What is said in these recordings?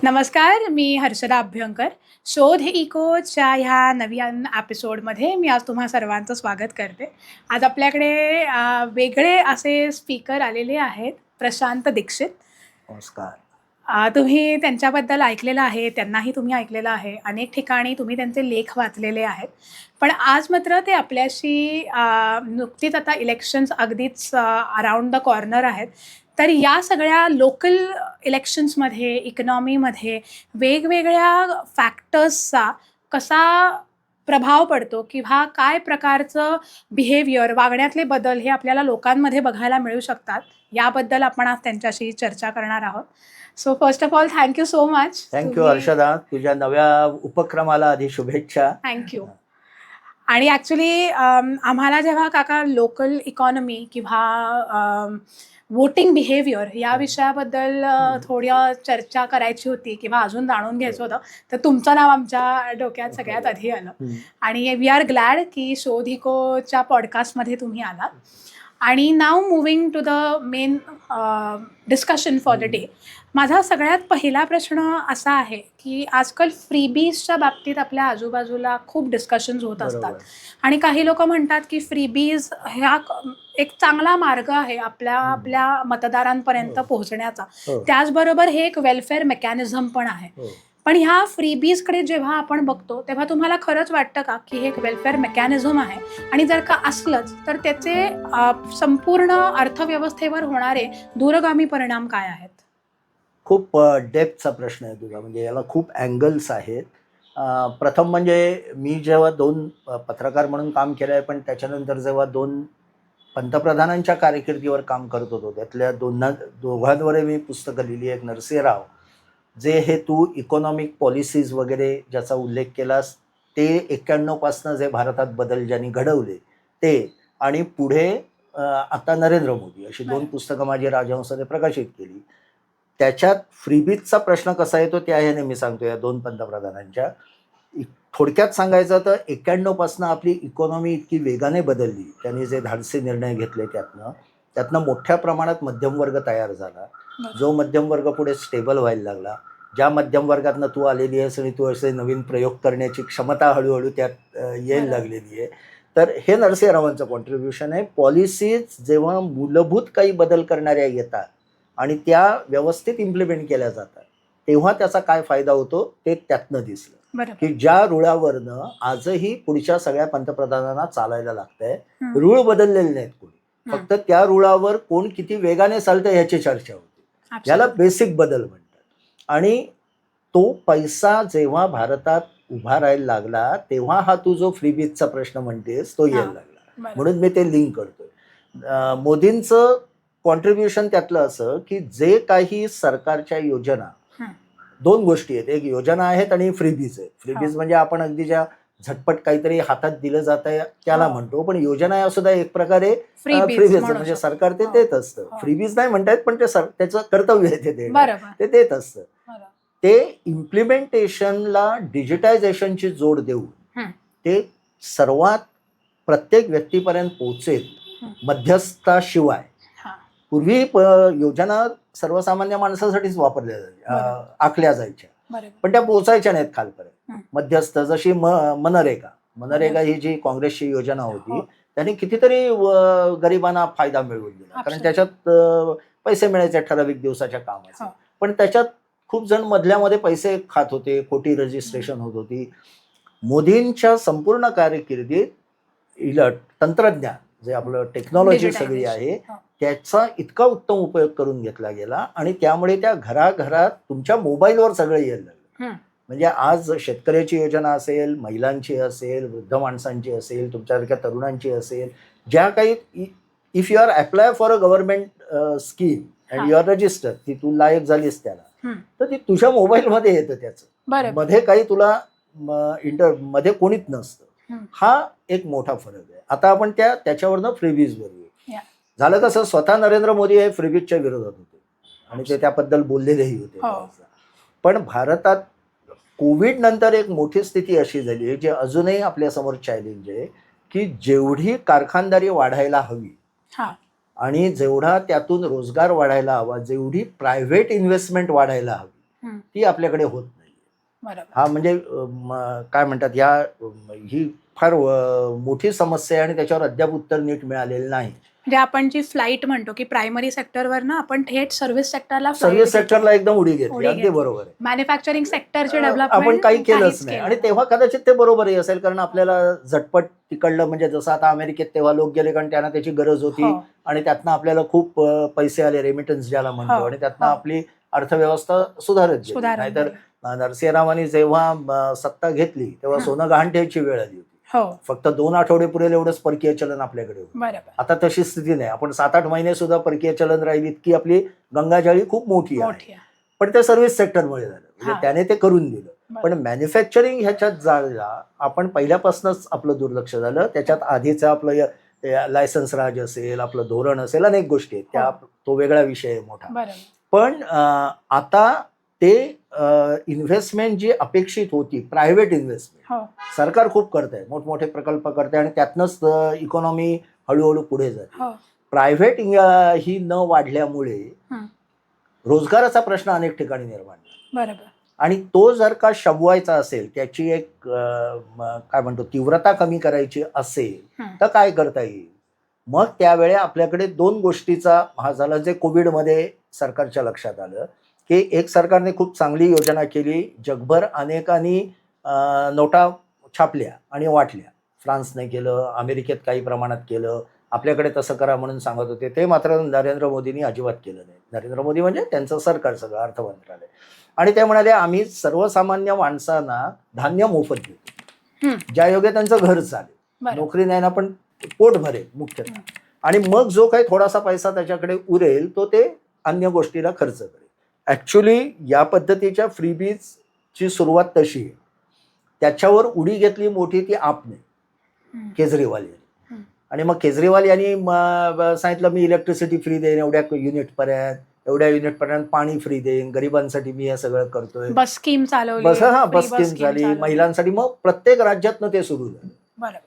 नमस्कार, मी हर्षदा अभ्यंकर. शोध इकोच्या ह्या नवीन एपिसोडमध्ये मी आज तुम्हा सर्वांचं स्वागत करते. आज आपल्याकडे वेगळे असे स्पीकर आलेले आहेत, प्रशांत दीक्षित. नमस्कार. तुम्ही त्यांच्याबद्दल ऐकलेलं आहे, त्यांनाही तुम्ही ऐकलेलं आहे. अनेक ठिकाणी तुम्ही त्यांचे लेख वाचलेले आहेत. पण आज मात्र ते आपल्याशी नुकतीच आता इलेक्शन्स अगदीच अराउंड द कॉर्नर आहेत. तर या सगळ्या लोकल इलेक्शन्समध्ये, इकॉनॉमीमध्ये वेगवेगळ्या फॅक्टर्सचा कसा प्रभाव पडतो किंवा काय प्रकारचं बिहेवियर, वागण्यातले बदल हे आपल्याला लोकांमध्ये बघायला मिळू शकतात, याबद्दल आपण आज त्यांच्याशी चर्चा करणार आहोत. So first of all thank you so much. Thank you Harshada, तुझ्या नव्या उपक्रमाला आधी शुभेच्छा. थँक्यू. आणि ॲक्च्युली आम्हाला जेव्हा काका लोकल इकॉनॉमी किंवा वोटिंग बिहेवियर या विषयाबद्दल थोड्या चर्चा करायची होती किंवा अजून जाणून घ्यायचं होतं, तर तुमचं नाव आमच्या डोक्यात सगळ्यात आधी आलं. आणि वी आर ग्लॅड की शोध इकोच्या पॉडकास्टमध्ये तुम्ही आलात. आणि now moving to the main discussion for the day. माझा सगळ्यात पहिला प्रश्न असा आहे की आजकाल फ्रीबीजच्या बाबतीत आपल्या आजूबाजूला खूप डिस्कशन्स होत असतात. आणि काही लोक म्हणतात की फ्रीबीज ह्या एक चांगला मार्ग आहे आपल्या मतदारांपर्यंत पोहोचण्याचा. त्याचबरोबर हे एक वेलफेअर मेकॅनिझम पण आहे. पण ह्या फ्रीबीजकडे जेव्हा आपण बघतो तेव्हा तुम्हाला खरंच वाटतं का की हे एक वेलफेअर मेकॅनिझम आहे, आणि जर का असलंच तर त्याचे संपूर्ण अर्थव्यवस्थेवर होणारे दूरगामी परिणाम काय आहेत? खूप डेप्थचा प्रश्न आहे तुझा, म्हणजे याला खूप अँगल्स आहेत. प्रथम म्हणजे मी जेव्हा 2 पत्रकार म्हणून काम केलं आहे, पण त्याच्यानंतर जेव्हा 2 पंतप्रधानांच्या कारकिर्दीवर काम करत होतो, त्यातल्या दोघांवर मी पुस्तकं लिहिली. एक नरसिंहराव, जे हे तू इकॉनॉमिक पॉलिसीज वगैरे ज्याचा उल्लेख केलास, ते 91 पासनं जे भारतात बदल ज्यांनी घडवले ते, आणि पुढे आता नरेंद्र मोदी, अशी 2 पुस्तकं माझी राजहंसाने प्रकाशित केली. त्याच्यात फ्रीबीजचा प्रश्न कसा येतो त्या ह्याने मी सांगतो या 2 पंतप्रधानांच्या. थोडक्यात सांगायचं तर 91 पासनं आपली इकॉनॉमी इतकी वेगाने बदलली, त्यांनी जे धाडसी निर्णय घेतले त्यातनं मोठ्या प्रमाणात मध्यमवर्ग तयार झाला. जो मध्यमवर्ग पुढे स्टेबल व्हायला लागला. ज्या मध्यम वर्गातनं तू आलेली आहेस आणि तू असे नवीन प्रयोग करण्याची क्षमता हळूहळू त्यात यायला लागलेली आहे. तर हे नरसिंहरावांचं कॉन्ट्रीब्युशन आहे. पॉलिसीज जेव्हा मूलभूत काही बदल करणाऱ्या येतात आणि त्या व्यवस्थित इम्प्लिमेंट केल्या जातात, तेव्हा त्याचा काय फायदा होतो ते त्यातनं दिसलं. की ज्या रुळावरनं आजही पुढच्या सगळ्या पंतप्रधानांना चालायला लागतंय, रूळ बदललेले नाहीत कोणी, फक्त त्या रुळावर कोण किती वेगाने चालतं ह्याची चर्चा होती. याला बेसिक बदल म्हणतात. आणि तो पैसा जेव्हा भारतात उभा राहायला लागला तेव्हा हा तू जो फ्रीबीजचा प्रश्न म्हणतेस तो यायला लागला, म्हणून मी ते लिंक करतोय. मोदींचं कॉन्ट्रीब्युशन त्यातलं असं की जे काही सरकारच्या योजना, 2 गोष्टी आहेत, एक योजना आहेत आणि फ्रीबीज आहे. फ्रीबीज म्हणजे आपण अगदी ज्या झटपट काहीतरी हातात दिलं जात आहे त्याला म्हणतो, पण योजना या सुद्धा एक प्रकारे फ्रीबीज म्हणजे सरकार ते देत असतं. फ्रीबीज नाही म्हणतायत, पण ते त्याचं कर्तव्य आहे, ते देत असतं. ते इम्प्लिमेंटेशनला डिजिटायझेशनची जोड देऊन ते सर्वात प्रत्येक व्यक्तीपर्यंत पोहोचेल मध्यस्थाशिवाय. पूर्वी योजना सर्वसामान्य माणसासाठीच वापरल्या आखल्या जायच्या, पण त्या पोहोचायच्या नाहीत खालपर्यंत. मध्यस्थ, जशी मनरेगा ही जी काँग्रेसची योजना होती, त्यांनी कितीतरी गरिबांना फायदा मिळवून दिला, कारण त्याच्यात पैसे मिळायचे ठराविक दिवसाच्या कामाचे. पण त्याच्यात खूप जण मधल्यामध्ये पैसे खात होते, खोटी रजिस्ट्रेशन होत होती. मोदींच्या संपूर्ण कारकिर्दीत तंत्रज्ञान, जे आपलं टेक्नॉलॉजी सगळी आहे, त्याचा इतका उत्तम उपयोग करून घेतला गेला आणि त्यामुळे त्या घराघरात तुमच्या मोबाईलवर सगळं यायला लागलं. म्हणजे आज शेतकऱ्याची योजना असेल, महिलांची असेल, वृद्ध माणसांची असेल, तुमच्यासारख्या तरुणांची असेल, ज्या काही, if you are apply for a government scheme and you are register, ती तू लायक झालीस त्याला, तर ती तुझ्या मोबाईलमध्ये येतं. त्याचं मध्ये काही तुला मध्ये कोणीच नसतं. हा एक मोठा फरक आहे. आता आपण त्याच्यावरनं फ्रीबीजवर येऊ. झालं कसं, स्वतः नरेंद्र मोदी हे फ्रीबीजच्या विरोधात होते आणि ते त्याबद्दल बोललेलेही होते. पण भारतात कोविड नंतर एक मोठी स्थिती अशी झाली आहे, जी अजूनही आपल्यासमोर चॅलेंज आहे, की जेवढी कारखानदारी वाढायला हवी आणि जेवढा त्यातून रोजगार वाढायला हवा, जेवढी प्रायव्हेट इन्व्हेस्टमेंट वाढायला हवी, हं. ती आपल्याकडे होत नाही. बरोबर. हा म्हणजे काय म्हणतात ही फार मोठी समस्या आहे आणि त्याच्यावर अद्याप उत्तर नीट मिळालेलं नाही. म्हणजे आपण जी फ्लाईट म्हणतो की प्रायमरी सेक्टरवर ना आपण थेट सर्व्हिस सेक्टरला सर्व्हिस सेक्टरला एकदम उडी घेतली. अगदी बरोबर आहे. मॅन्युफॅक्चरिंग सेक्टरचे आपण डेव्हलपमेंट काही केलंच नाही आणि तेव्हा कदाचित ते बरोबरही असेल, कारण आपल्याला झटपट तिकडलं म्हणजे जसं आता अमेरिकेत तेव्हा लोक गेले कारण त्यांना त्याची गरज होती आणि त्यातनं आपल्याला खूप पैसे आले, रेमिटन्स ज्याला म्हणतो, आणि त्यातनं आपली अर्थव्यवस्था सुधारत गेली. नाहीतर नरसिंहरावांनी जेव्हा सत्ता घेतली तेव्हा सोनं गहाण ठेवायची वेळ आली होती. फक्त 2 आठवडे पुरेल एवढंच परकीय चलन आपल्याकडे होतं. आता तशी स्थिती नाही. आपण 7-8 महिने सुद्धा परकीय चलन राहील इतकी आपली गंगाजळी खूप मोठी आहे. पण ते सर्व्हिस सेक्टरमुळे झालं, म्हणजे त्याने ते करून दिलं. पण मॅन्युफॅक्चरिंग ह्याच्यात जायला आपण पहिल्यापासूनच आपलं दुर्लक्ष झालं. त्याच्यात आधीचं आपलं लायसन्स राज असेल, आपलं धोरण असेल, अनेक गोष्टी आहेत, तो वेगळा विषय आहे मोठा. पण आता ते इन्व्हेस्टमेंट जी अपेक्षित होती, प्रायव्हेट इन्व्हेस्टमेंट, सरकार खूप करत आहे, मोठमोठे प्रकल्प करते आणि त्यातनंच इकॉनॉमी हळूहळू पुढे जाते. प्रायव्हेट ही न वाढल्यामुळे रोजगाराचा प्रश्न अनेक ठिकाणी निर्माण झाला. आणि तो जर का शमवायचा असेल, त्याची एक काय म्हणतो तीव्रता कमी करायची असेल तर काय करता येईल? मग त्यावेळी आपल्याकडे 2 गोष्टीचा हा झाला, जे कोविडमध्ये सरकारच्या लक्षात आलं की एक सरकारने खूप चांगली योजना केली, जगभर अनेकांनी नोटा छापल्या आणि वाटल्या. फ्रान्सने केलं, अमेरिकेत काही प्रमाणात केलं, आपल्याकडे तसं करा म्हणून सांगत होते, ते मात्र नरेंद्र मोदींनी अजिबात केलं नाही. नरेंद्र मोदी म्हणजे त्यांचं सरकार, सगळं अर्थ मंत्रालय. आणि ते म्हणाले आम्ही सर्वसामान्य माणसांना धान्य मोफत देतो, ज्या योगे त्यांचं घर चालेल, नोकरी नाही ना पण पोट भरेल मुख्यतः, आणि मग जो काही थोडासा पैसा त्याच्याकडे उरेल तो ते अन्य गोष्टीला खर्च करेल. ऍक्च्युली या पद्धतीच्या फ्रीबीजची सुरुवात तशी आहे. त्याच्यावर उडी घेतली मोठी ती आपने, केजरीवाल यांनी. आणि मग केजरीवाल यांनी सांगितलं मी इलेक्ट्रिसिटी फ्री देईन एवढ्या युनिटपर्यंत, पाणी फ्री देईन, गरिबांसाठी मी हे सगळं करतोय, बस स्कीम चालवली, बस स्कीम झाली, महिलांसाठी. मग प्रत्येक राज्यातनं ते सुरू झालं.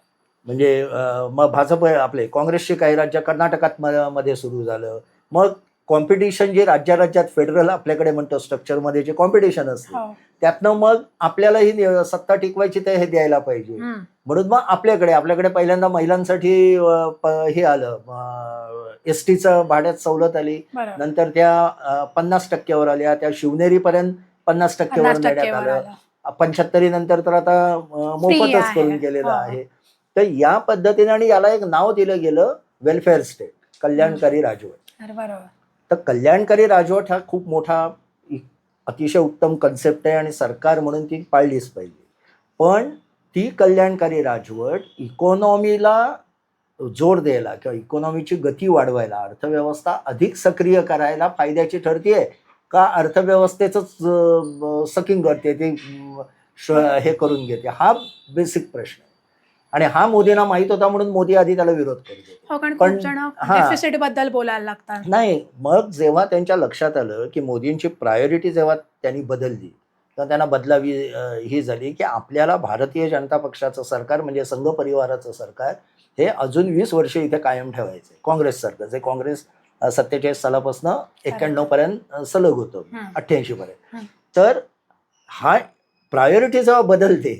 म्हणजे मग भाजप आपले काँग्रेसचे काही राज्य, कर्नाटकात मध्ये सुरू झालं. मग कॉम्पिटिशन जे राज्यात फेडरल आपल्याकडे म्हणतो स्ट्रक्चरमध्ये जे कॉम्पिटिशन असते, त्यातनं मग आपल्यालाही सत्ता टिकवायची ते हे द्यायला पाहिजे. म्हणून मग आपल्याकडे पहिल्यांदा महिलांसाठी हे आलं, एसटीचं भाड्यात सवलत आली, नंतर त्या 50% आल्या, त्या शिवनेरीपर्यंत 50% देण्यात आलं, 75 नंतर तर आता मोफतच करून गेलेलं आहे. तर या पद्धतीने, आणि याला एक नाव दिलं गेलं वेलफेअर स्टेट, कल्याणकारी राजवट. तर कल्याणकारी राजवट हा खूप मोठा अतिशय उत्तम कन्सेप्ट आहे आणि सरकार म्हणून ती पाळलीच पाहिजे. पण ती कल्याणकारी राजवट इकॉनॉमीला जोर द्यायला किंवा इकॉनॉमीची गती वाढवायला, अर्थव्यवस्था अधिक सक्रिय करायला फायद्याची ठरतीये का अर्थव्यवस्थेचंच सकिंग करते, ते हे करून घेते? हा बेसिक प्रश्न आहे. आणि हा मोदींना माहित होता म्हणून मोदी आधी त्याला विरोध करत होते. पण डेफिसिट बद्दल बोलायला लागतात. नाही, मग जेव्हा त्यांच्या लक्षात आलं की मोदींची प्रायोरिटी जेव्हा त्यांनी बदलली, तर त्यांना बदलावी ही झाली की आपल्याला भारतीय जनता पक्षाचं सरकार म्हणजे संघ परिवाराचं सरकार हे अजून 20 वर्ष इथे कायम ठेवायचं. काँग्रेस सरकार, जे काँग्रेस 47 सालापासून 91 पर्यंत सलग होतं, 88 पर्यंत. तर हा प्रायोरिटी जेव्हा बदलते,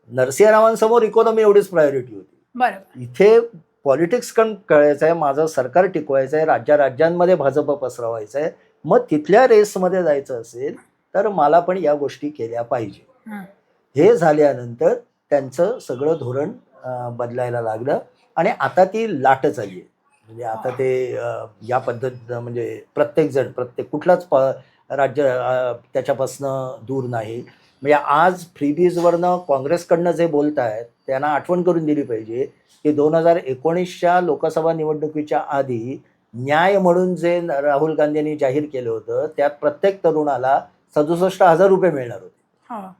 नरसिंहरावांसमोर इकॉनॉमी एवढीच प्रायोरिटी होती. इथे पॉलिटिक्स कळायचं आहे, माझं सरकार टिकवायचं आहे, राज्यांमध्ये भाजप पसरवायचं आहे. मग तिथल्या रेसमध्ये जायचं असेल तर मला पण या गोष्टी केल्या पाहिजे. हे झाल्यानंतर त्यांचं सगळं धोरण बदलायला लागलं आणि आता ती लाटच आली आहे. म्हणजे आता ते या पद्धत म्हणजे प्रत्येक कुठलाच राज्य त्याच्यापासनं दूर नाही. म्हणजे आज फ्रीबीजवरनं काँग्रेसकडनं जे बोलत आहेत त्यांना आठवण करून दिली पाहिजे की 2019च्या लोकसभा निवडणुकीच्या आधी न्याय म्हणून जे राहुल गांधींनी जाहीर केलं होतं, त्यात प्रत्येक तरुणाला 67,000 रुपये मिळणार होते.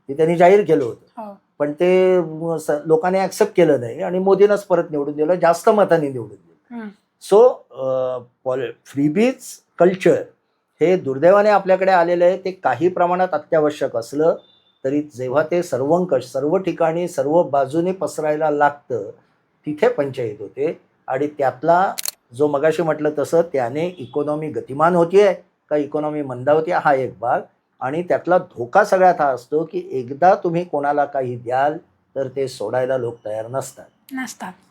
ते त्यांनी जाहीर केलं होतं, पण ते लोकांनी ऍक्सेप्ट केलं नाही आणि मोदींनाच परत निवडून दिलं, जास्त मतांनी निवडून दिलं. सो फ्रीबीज कल्चर हे दुर्दैवाने आपल्याकडे आलेलं आहे. ते काही प्रमाणात अत्यावश्यक असलं तरी जेव्हा ते सर्व ठिकाणी सर्व बाजूने पसरायला लागतं तिथे पंचायत होते. आणि त्यातला जो मगाशी म्हटलं तसं त्याने इकॉनॉमी गतिमान होतीये का इकॉनॉमी मंदावतीये हा एक भाग, आणि त्यातला धोका सगळ्यात हा असतो की एकदा तुम्ही कोणाला काही द्याल तर ते सोडायला लोक तयार नसतात.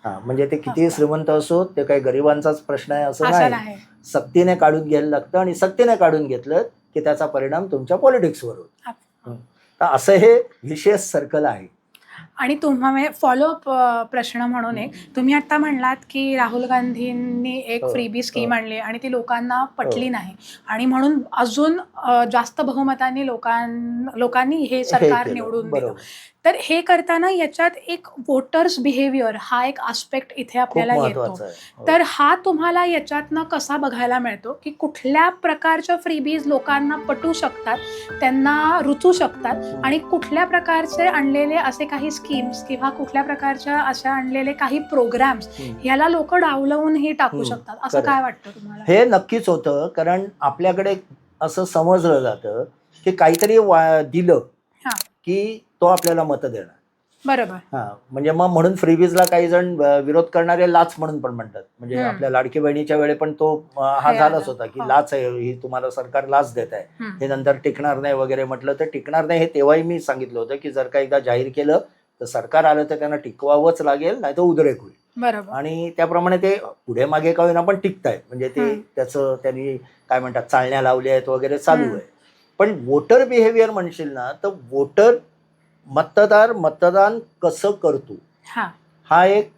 हा, म्हणजे ते किती नसतात. श्रीमंत असो, ते काही गरिबांचाच प्रश्न आहे असं असं नाही. नाही. सक्तीने काढून घ्यायला लागतं आणि सक्तीने काढून घेतलं की त्याचा परिणाम तुमच्या पॉलिटिक्सवर होतो. तर असं हे विशेष सर्कल आहे. आणि तुम्हाला फॉलोअप प्रश्न म्हणून एक, तुम्ही आता म्हणलात की राहुल गांधींनी एक फ्रीबी स्कीम आणली आणि ती लोकांना पटली नाही आणि म्हणून अजून जास्त बहुमतांनी लोकांनी हे सरकार केलं. निवडून दिलं. बरोबर. तर हे करताना याच्यात एक वोटर्स बिहेवियर हा एक आस्पेक्ट इथे खूप आपल्याला येतो. महत्वाचं आहे. हो. तर हा तुम्हाला याच्यातनं कसा बघायला मिळतो की कुठल्या प्रकारच्या फ्रीबीज लोकांना पटू शकतात, त्यांना रुचू शकतात, आणि कुठल्या प्रकारचे आणलेले असे काही स्कीम्स किंवा कुठल्या प्रकारच्या अशा आणलेले काही प्रोग्राम्स ह्याला लोक डावलवूनही टाकू शकतात, असं Correct. काय वाटतं तुम्हाला? हे नक्कीच होतं, कारण आपल्याकडे असं समजलं जातं की काहीतरी दिलं हा. की तो आपल्याला मतं देणार. बरोबर. हा, म्हणजे मग म्हणून फ्रीबीजला काही जण विरोध करणारे लाच म्हणून पण म्हणतात. म्हणजे आपल्या लाडकी बहिणीच्या वेळे पण तो हा हे झालाच आलं. होता की हो. लाच आहे ही, तुम्हाला सरकार लाच देत आहे, हे नंतर टिकणार नाही वगैरे म्हटलं. तर टिकणार नाही हे तेव्हाही मी सांगितलं होतं की जर का एकदा जाहीर केलं तर सरकार आलं तर त्यांना टिकवावंच लागेल, नाही तर उद्रेक होईल. बरोबर. आणि त्याप्रमाणे ते पुढे मागे का होईना पण टिकतायत. म्हणजे ते त्याचं त्यांनी काय म्हणतात चालण्या लावल्या आहेत वगैरे चालू आहे. पण वोटर बिहेवियर म्हणशील ना, तर मतदान कसं करतो हा एक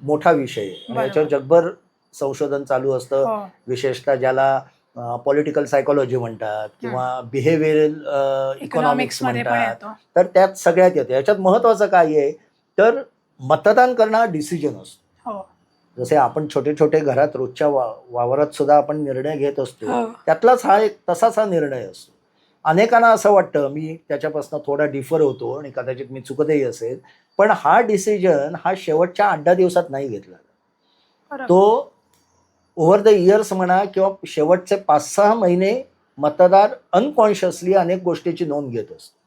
मोठा विषय आहे. याच्यावर जगभर संशोधन चालू असतं, विशेषतः ज्याला पॉलिटिकल सायकोलॉजी म्हणतात किंवा बिहेवियरल इकॉनॉमिक्स म्हणतात. तर त्यात सगळ्यात येतं. याच्यात महत्वाचं काय आहे तर मतदान करणं हा डिसिजन असतो. जसे आपण छोटे छोटे घरात रोजच्या वावरात सुद्धा आपण निर्णय घेत असतो, त्यातलाच हा एक तसाच हा निर्णय असतो. अनेकांना असं वाटतं, मी त्याच्यापासून थोडा डिफर होतो आणि कदाचित मी चुकतही असेल, पण हा डिसिजन हा शेवटच्या 8-10 दिवसात नाही घेतला. तो ओव्हर द इयर्स म्हणा किंवा शेवटचे 5-6 महिने मतदार अनकॉन्शियसली अनेक गोष्टीची नोंद घेत असतो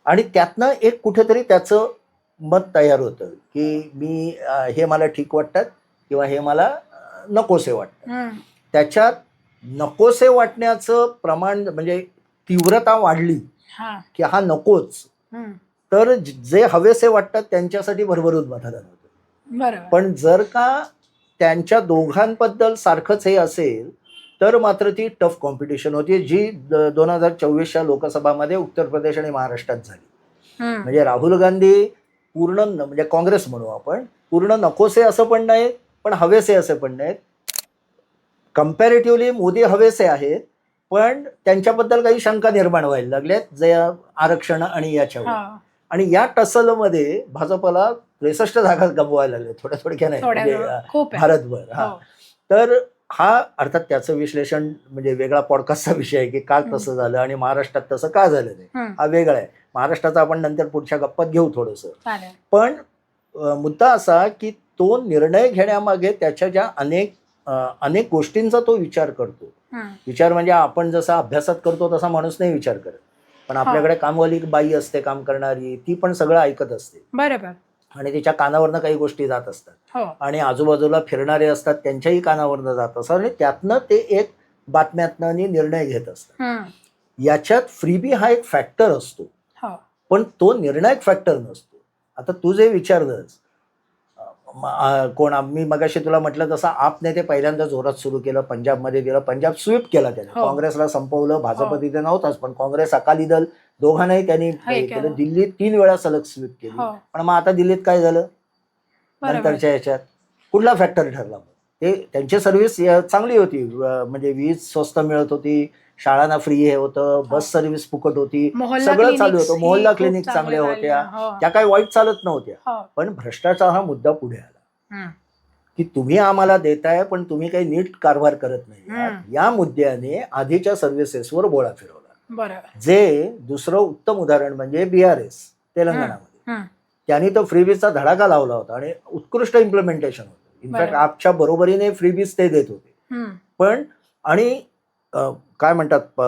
आणि त्यातनं एक कुठेतरी त्याचं मत तयार होतं की मी हे मला ठीक वाटतात किंवा हे मला नकोसे वाटतात. त्याच्यात नकोसे वाटण्याचं प्रमाण म्हणजे तीव्रता वाढली की हा नकोच, तर जे हवेसे वाटतात त्यांच्यासाठी भरभरून मतदान होतं. पण जर का त्यांच्या दोघांबद्दल सारखंच हे असेल तर मात्र ती टफ कॉम्पिटिशन होती, जी 2024च्या लोकसभामध्ये उत्तर प्रदेश आणि महाराष्ट्रात झाली. म्हणजे राहुल गांधी पूर्ण म्हणजे काँग्रेस म्हणू आपण, पूर्ण नकोसे असं पण नाही पण हवेसे असे पण नाहीत. कम्पॅरेटिव्हली मोदी हवेसे आहेत, पण त्यांच्याबद्दल काही शंका निर्माण व्हायला लागल्यात जे आरक्षण आणि याच्यावर. आणि या टसलमध्ये भाजपला 63 जागा गमवायला लागल्या थोड्या थोडक्याने भारतभर. तर हा अर्थात त्याचं विश्लेषण म्हणजे वेगळा पॉडकास्टचा विषय आहे की का तसं झालं आणि महाराष्ट्रात तसं का झालं नाही, हा वेगळा आहे. महाराष्ट्राचा आपण नंतर पुढच्या गप्पात घेऊ थोडंसं. पण मुद्दा असा की तो निर्णय घेण्यामागे त्याच्या ज्या अनेक गोष्टींचा तो विचार करतो. विचार म्हणजे आपण जसा अभ्यासात करतो तसा माणूस नाही विचार करत, पण आपल्याकडे कामवाली बाई असते काम करणारी, ती पण सगळं ऐकत असते. बरोबर. आणि तिच्या कानावरनं काही गोष्टी जात असतात आणि आजूबाजूला फिरणारे असतात त्यांच्याही कानावरनं जात असतात आणि त्यातनं ते एक बातम्यातनं निर्णय घेत असतात. याच्यात फ्रीबी हा एक फॅक्टर असतो, पण तो निर्णायक फॅक्टर नसतो. आता तू जे विचारलंस कोण, मी मगाशी तुला म्हटलं तसं आपने ते पहिल्यांदा जोरात सुरू केलं, पंजाबमध्ये दिलं, पंजाब स्वीप केला त्याने, काँग्रेसला संपवलं. भाजप तिथे नव्हताच पण काँग्रेस अकाली दल दोघांनाही त्यांनी केलं. दिल्लीत 3 वेळा सलग स्वीप केली. पण मग आता दिल्लीत काय झालं नंतरच्या याच्यात, कुठला फॅक्टर ठरला? ते त्यांची सर्व्हिस चांगली होती, म्हणजे वीज स्वस्त मिळत होती, शाळांना फ्री हे होतं, बस सर्व्हिस फुकट होती, सगळं चालू होतं, मोहल्ला क्लिनिक चांगल्या होत्या, त्या काही वाईट चालत नव्हत्या. पण भ्रष्टाचार हा मुद्दा पुढे आला की तुम्ही आम्हाला देताय पण तुम्ही काही नीट कारभार करत नाही. या मुद्द्याने आधीच्या सर्व्हिसेसवर बोळा फिरवला. जे दुसरं उत्तम उदाहरण म्हणजे BRS तेलंगणामध्ये, त्यांनी तो फ्रीबीजचा धडाका लावला होता आणि उत्कृष्ट इम्प्लिमेंटेशन होतं. इनफॅक्ट आपच्या बरोबरीने फ्रीबीज ते देत होते. पण आणि काय म्हणतात,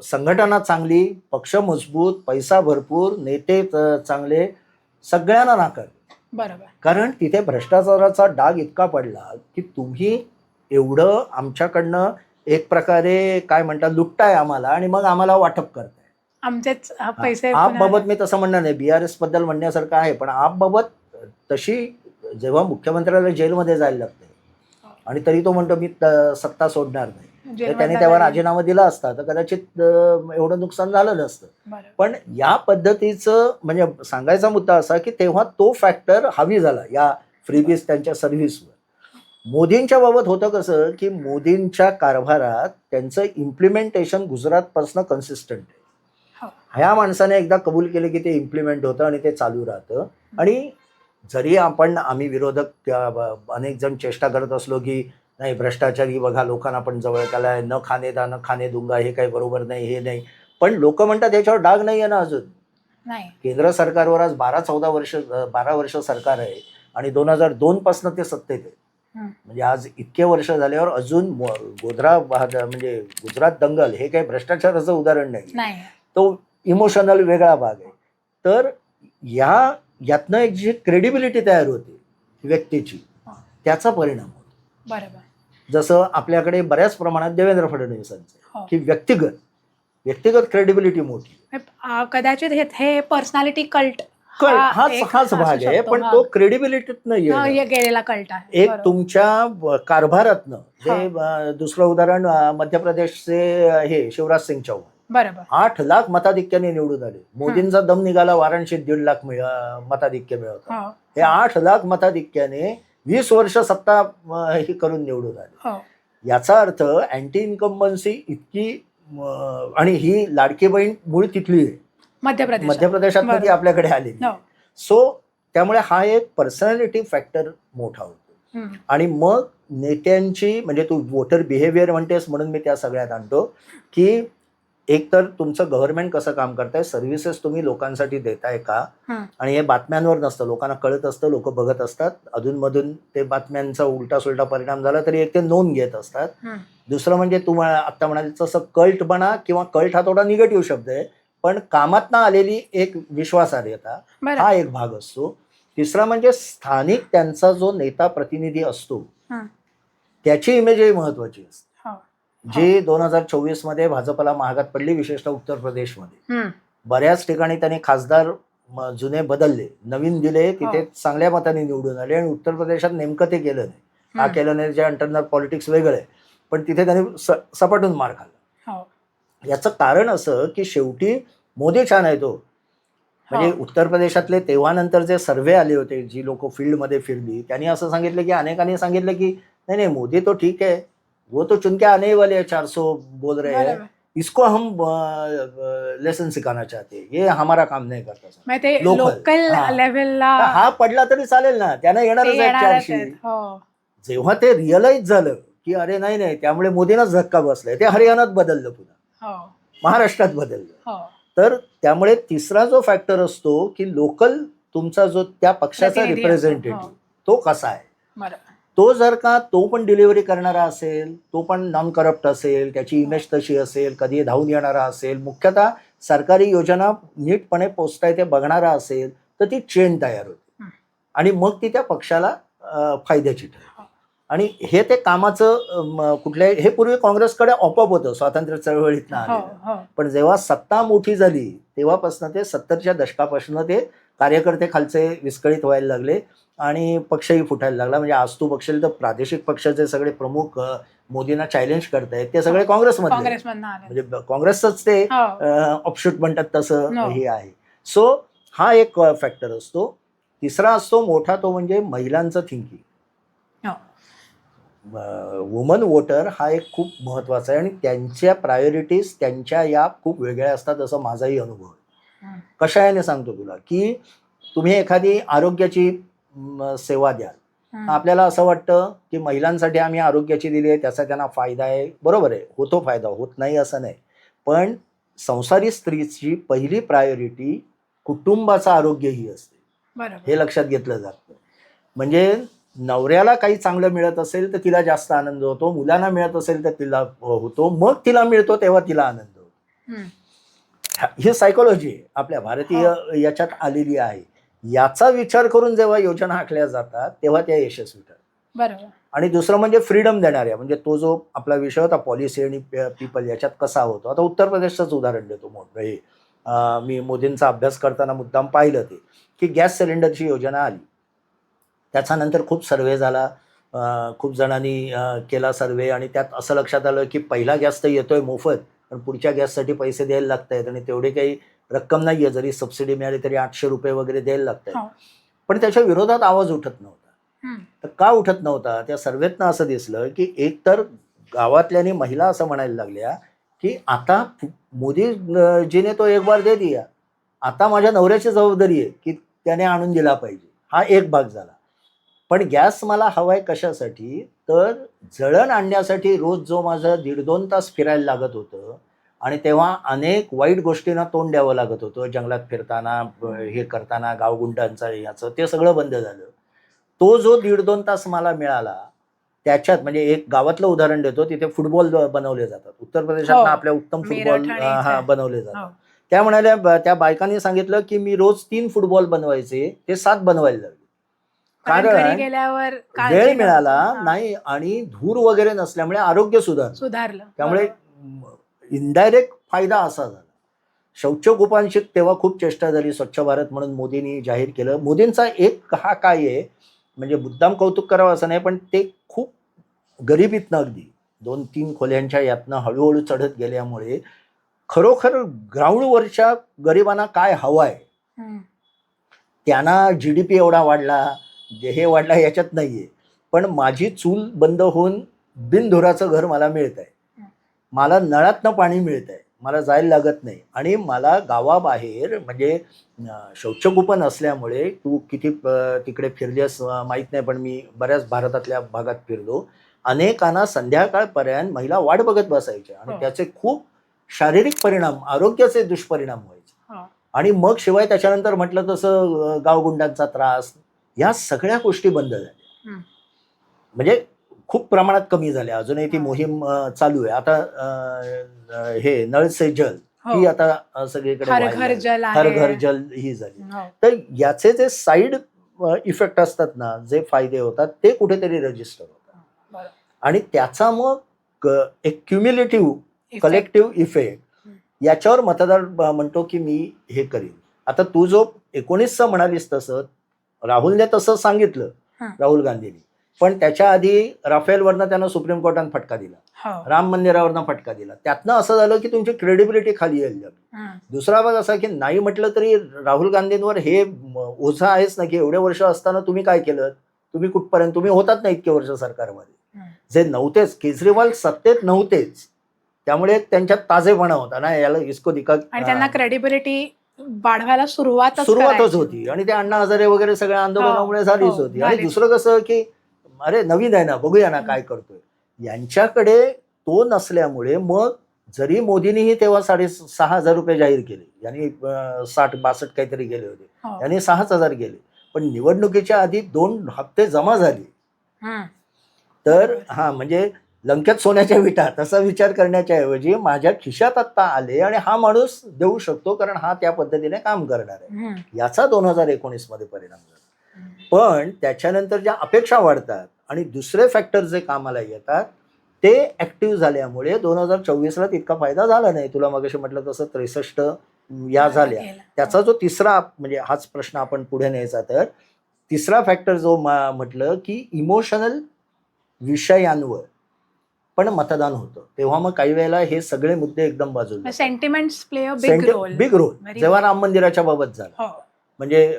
संघटना चांगली, पक्ष मजबूत, पैसा भरपूर, नेते चांगले, सगळ्यांना नाकार. बरोबर. कारण तिथे भ्रष्टाचाराचा डाग इतका पडला की तुम्ही एवढं आमच्याकडनं एक प्रकारे काय म्हणतात लुटताय आम्हाला आणि मग आम्हाला वाटप करताय. आमचेच पैसे आप बाबत मी तसं म्हणणार नाही, BRS बद्दल म्हणण्यासारखं आहे, पण आप बाबत तशी जेव्हा मुख्यमंत्र्याला जेलमध्ये जायला लागते आणि तरी तो म्हणतो मी सत्ता सोडणार नाही, तर त्याने तेव्हा राजीनामा दिला असता तर कदाचित एवढं नुकसान झालं नसतं. पण या पद्धतीचं म्हणजे सांगायचा मुद्दा असा की तेव्हा तो फॅक्टर हावी झाला या फ्रीबीज त्यांच्या सर्व्हिसवर. मोदींच्या बाबत होतं कसं की मोदींच्या कारभारात त्यांचं इम्प्लिमेंटेशन गुजरातपासून कन्सिस्टंट आहे. ह्या माणसाने एकदा कबूल केले की ते इम्प्लिमेंट होतं आणि ते चालू राहतं. आणि जरी आम्ही विरोधक अनेक जण चेष्टा करत असलो की नाही भ्रष्टाचारी बघा लोकांना पण जवळ त्याला न खाणे दूंगा हे काही बरोबर नाही हे नाही, पण लोक म्हणतात याच्यावर डाग नाही आहे ना अजून. केंद्र सरकारवर आज 12 वर्ष सरकार आहे आणि 2002 पासून ते सत्तेत आहे. म्हणजे आज इतके वर्ष झाल्यावर अजून म्हणजे गुजरात दंगल हे काही भ्रष्टाचाराचं उदाहरण नाही, तो इमोशनल वेगळा भाग आहे. तर यातनं एक जी क्रेडिबिलिटी तयार होते व्यक्तीची त्याचा परिणाम होतो. बरोबर. जसं आपल्याकडे बऱ्याच प्रमाणात देवेंद्र फडणवीसांचे की व्यक्तिगत क्रेडिबिलिटी मोठी. कदाचित हे पर्सनॅलिटी कल्ट हाच भाग आहे, पण तो क्रेडिबिलिटीतनं गेलेला कल्ट आहे. एक तुमच्या कारभारातनं जे दुसरं उदाहरण मध्य प्रदेशचे हे शिवराज सिंग चौहान बरोबर 8 लाख मताधिक्याने निवडून आले. मोदींचा दम निघाला वाराणसीत 1.5 लाख मताधिक्य मिळवतात. हे 8 लाख मताधिक्याने 20 वर्ष सत्ता हे करून निवडून आले. याचा अर्थ अँटी इन्कम्बन्सी इतकी आणि ही लाडकी बहीण मूळ तिथली आहे मध्य प्रदेशात ती आपल्याकडे आली. सो त्यामुळे हा एक पर्सनॅलिटी फॅक्टर मोठा होतो. आणि मग नेत्यांची म्हणजे तू वोटर बिहेवियर म्हणतेस म्हणून मी त्या सगळ्यात आणतो की एक तर तुमचं गव्हर्नमेंट कसं काम करताय, सर्व्हिसेस तुम्ही लोकांसाठी देताय का, आणि हे बातम्यांवर नसतं, लोकांना कळत असतं, लोक बघत असतात, अधूनमधून ते बातम्यांचा उलटा सुलटा परिणाम झाला तरी एक ते नोंद घेत असतात. दुसरं म्हणजे तुम्हाला आता म्हणाले तसं कल्टपणा किंवा कल्ट हा थोडा निगेटिव्ह शब्द आहे, पण कामातनं आलेली एक विश्वासार्हता हा एक भाग असतो. तिसरा म्हणजे स्थानिक त्यांचा जो नेता प्रतिनिधी असतो त्याची इमेजही महत्वाची असते. जी 2024 मध्ये भाजपला महागात पडली, विशेषतः उत्तर प्रदेशमध्ये बऱ्याच ठिकाणी त्यांनी खासदार जुने बदलले, नवीन दिले, तिथे चांगल्या मताने निवडून आले. आणि उत्तर प्रदेशात नेमकं ते केलं नाही. हा केलं नाही, जे इंटरनल पॉलिटिक्स वेगळं आहे, पण तिथे त्यांनी सपाटून मार खाल्ला. याचं कारण असं की शेवटी मोदी छान आहे तो. म्हणजे उत्तर प्रदेशातले तेव्हा नंतर जे सर्व्हे आले होते, जी लोक फील्डमध्ये फिरली, त्यांनी असं सांगितलं की अनेकांनी सांगितलं की नाही मोदी तो ठीक है, वो तो चुन के आने वाले हैं, 400 बोल रहे हैं, इसको हम लेसन सिखाना चाहते हैं, ये हमारा काम नहीं करता. लोकल लेवलला हा पडला तरी चालेल ना, त्यानं येणारच आहे 400. जेव्हा ते रिअलाइज झालं की अरे नाही त्यामुळे मोदींनाच धक्का बसलाय, ते हरियाणात बदललं, पुन्हा महाराष्ट्रात बदललं. तर त्यामुळे तिसरा जो फॅक्टर असतो की लोकल तुमचा जो त्या पक्षाचा रिप्रेझेंटेटिव्ह तो कसा आहे, तो जर का तो पण डिलिव्हरी करणारा असेल, तो पण नॉन करप्ट असेल, त्याची इमेज तशी असेल, कधी धावून येणारा असेल, मुख्यतः सरकारी योजना नीटपणे पोचताय ते बघणारा असेल, तर ती चेन तयार होते आणि मग ती त्या पक्षाला फायद्याची ठरते. आणि हे ते कामाचं कुठल्याही, हे पूर्वी काँग्रेसकडे ऑपअप होतं स्वातंत्र्य चळवळीतनं आलेलं, पण जेव्हा सत्ता मोठी झाली तेव्हापासून ते 70च्या दशकापासून ते कार्यकर्ते खालचे विस्कळीत व्हायला लागले आणि पक्षही फुटायला लागला. म्हणजे आज तू बघशील तर प्रादेशिक पक्षाचे सगळे प्रमुख मोदींना चॅलेंज करतायत ते सगळे काँग्रेसमध्ये, म्हणजे काँग्रेसच ते ऑपशूट म्हणतात तसं हे आहे. सो हा एक फॅक्टर असतो. तिसरा असतो मोठा, तो म्हणजे महिलांचं थिंकिंग. वुमन वोटर हा एक खूप महत्वाचा आहे आणि त्यांच्या प्रायोरिटीज त्यांच्या या खूप वेगळ्या असतात, असं माझाही अनुभव आहे. कशाने सांगतो तुला की तुम्ही एखादी आरोग्याची सेवा द्याल, आपल्याला असं वाटतं की महिलांसाठी आम्ही आरोग्याची दिली आहे, त्याचा त्यांना फायदा आहे. बरोबर आहे, होतो फायदा, होत नाही असं नाही, पण संसारी स्त्रीची पहिली प्रायोरिटी कुटुंबाचं आरोग्य ही असते, हे लक्षात घेतलं जातं. म्हणजे नवऱ्याला काही चांगलं मिळत असेल तर तिला जास्त आनंद होतो, मुलांना मिळत असेल तर तिला होतो, मग तिला मिळतो तेव्हा तिला आनंद होतो. ही सायकोलॉजी आपल्या भारतीय याच्यात आलेली आहे. याचा विचार करून जेव्हा योजना आखल्या जातात तेव्हा त्या यशस्वी ठरतात. बरोबर. आणि दुसरं म्हणजे फ्रीडम देणाऱ्या, म्हणजे तो जो आपला विषय होता पॉलिसी आणि पीपल याच्यात कसा होतो. आता उत्तर प्रदेशचंच उदाहरण देतो मोठं हे. मी मोदींचा अभ्यास करताना मुद्दाम पाहिलं ते, की गॅस सिलेंडरची योजना आली. त्याचा नंतर खूप सर्व्हे झाला. खूप जणांनी केला सर्व्हे आणि त्यात असं लक्षात आलं, की पहिला गॅस तर येतोय मोफत, पण पुढच्या गॅससाठी पैसे द्यायला लागतायत आणि तेवढे काही रक्कम नाहीये. जरी सबसिडी मिळाली तरी ₹800 वगैरे द्यायला लागतायत. हो. पण त्याच्या विरोधात आवाज उठत नव्हता. हं. तर का उठत नव्हता? त्या सर्व्हेतनं असं दिसलं, की एकतर गावातल्यानी महिला असं म्हणायला लागल्या, की आता मोदीजीने तो एक बार दे दिया. आता माझ्या नवऱ्याची जबाबदारी आहे, की त्याने आणून दिला पाहिजे. हा एक भाग झाला. पण गॅस मला हवाय कशासाठी? तर जळण आणण्यासाठी रोज जो माझं 1.5-2 तास फिरायला लागत होतं आणि तेव्हा अनेक वाईट गोष्टींना तोंड द्यावं लागत होतं. जंगलात फिरताना, हे करताना, गावगुंडांचं याचं ते सगळं बंद झालं. तो जो 1.5-2 तास मला मिळाला, त्याच्यात म्हणजे एक गावातलं उदाहरण देतो. तिथे फुटबॉल बनवले जातात. उत्तर प्रदेशात हो. आपल्या उत्तम फुटबॉल मेरठ आणि इथे. बनवले हो. जातात. त्या म्हणाल्या त्या बायकांनी सांगितलं, की मी रोज 3 फुटबॉल बनवायचे, ते 7 बनवायला लागले. कारण घरी कारण गेल्यावर वेळ काळजी मिळाला नव्हती. नाही आणि धूर वगैरे नसल्यामुळे आरोग्य सुधारलं. त्यामुळे बरोबर. इनडायरेक्ट फायदा असा झाला. शौचकूपांशी तेव्हा खूप चेष्टा झाली. स्वच्छ भारत म्हणून मोदींनी जाहीर केलं. मोदींचा एक हा काय आहे, म्हणजे मुद्दाम कौतुक करावं असं नाही, पण ते खूप गरिबीतनं अगदी 2-3 खोल्यांच्या यातनं हळूहळू चढत गेल्यामुळे खरोखर ग्राउंडवरच्या गरिबांना काय हवंय, हं. त्यांना GDP एवढा वाढला, हे वाढला याच्यात नाहीये. पण माझी चूल बंद होऊन बिनधुराचं घर मला मिळतंय. मला नळातनं पाणी मिळतंय. मला जायला लागत नाही आणि मला गावाबाहेर म्हणजे शौचकूपन असल्यामुळे तू किती तिकडे फिरलीस माहीत नाही, पण मी बऱ्याच भारतातल्या भागात फिरलो. अनेकांना संध्याकाळपर्यंत महिला वाट बघत बसायच्या आणि हो. त्याचे खूप शारीरिक परिणाम, आरोग्याचे दुष्परिणाम व्हायचे. हो. आणि मग शिवाय त्याच्यानंतर म्हटलं तसं गावगुंडांचा त्रास, या सगळ्या गोष्टी बंद झाल्या. हं. म्हणजे खूप प्रमाणात कमी झाल्या. अजूनही ती हां. मोहीम चालू आहे. आता हे नळ से जल हो. ही आता सगळीकडे हर व्हायला घर लागली. जल हर आहे. घर जल ही झाली. हो. तर याचे जे साईड इफेक्ट असतात ना, जे फायदे होतात ते कुठेतरी रजिस्टर होतात बरोबर. आणि त्याचा मग एक क्युम्युलेटिव्ह इफेक्ट. कलेक्टिव्ह इफेक्ट याच्यावर मतदार म्हणतो की मी हे करीन. आता तू जो 19चं म्हणालीस तसं राहुलने तसं सांगितलं, हं. राहुल गांधींनी. पण त्याच्या आधी राफेलवरनं त्यानं सुप्रीम कोर्टात फटका दिला. हो. राम मंदिरावरनं फटका दिला. त्यातनं असं झालं की तुमची क्रेडिबिलिटी खाली यायला लागली. हं. दुसरा भाग असा की नाही म्हटलं तरी राहुल गांधींवर हे ओझं आहेच ना, की एवढे वर्ष असताना तुम्ही काय केलं? तुम्ही कुठपर्यंत तुम्ही होतात ना इतके वर्ष सरकारमध्ये. जे नव्हतेच, केजरीवाल सत्तेत नव्हतेच. त्यामुळे त्यांच्यात ताजेपणा होता ना, याला इसको दिक्कत. आणि त्यांना क्रेडिबिलिटी वाढवायला सुरुवातच सुरुवातच होती आणि ते अण्णा हजारे वगैरे सगळ्या आंदोलनामुळे झालीच हो, होती. आणि झालीच. दुसरं कसं की अरे नवीन आहे ना, बघूया ना काय करतोय. यांच्याकडे तो नसल्यामुळे मग जरी मोदींनीही तेव्हा ₹6,500 जाहीर केले, यांनी 60-62 काहीतरी गेले होते, हो. यांनी 6,000 गेले, पण निवडणुकीच्या आधी 2 हप्ते जमा झाले. हं. तर हा म्हणजे लंकेत सोन्याच्या विटा तसा विचार करण्याच्या ऐवजी माझ्या खिशात आत्ता आले आणि हा माणूस देऊ शकतो कारण हा त्या पद्धतीने काम करणार आहे. हं. याचा 2019 मध्ये परिणाम झाला. पण त्याच्यानंतर ज्या अपेक्षा वाढतात आणि दुसरे फॅक्टर जे कामाला येतात ते ऍक्टिव्ह झाल्यामुळे 2024ला तितका फायदा झाला नाही. तुला मगाशी म्हटलं तसं 63 या झाल्या. गेला. त्याचा जो तिसरा म्हणजे हाच प्रश्न आपण पुढे न्यायचा, तर तिसरा फॅक्टर जो म्हटलं की इमोशनल विषयांवर पण मतदान होतं. तेव्हा मग काही वेळेला हे सगळे मुद्दे एकदम बाजूला sentiments play a big role. Big role Very जेव्हा big. राम मंदिराच्या बाबत झालं. हो. म्हणजे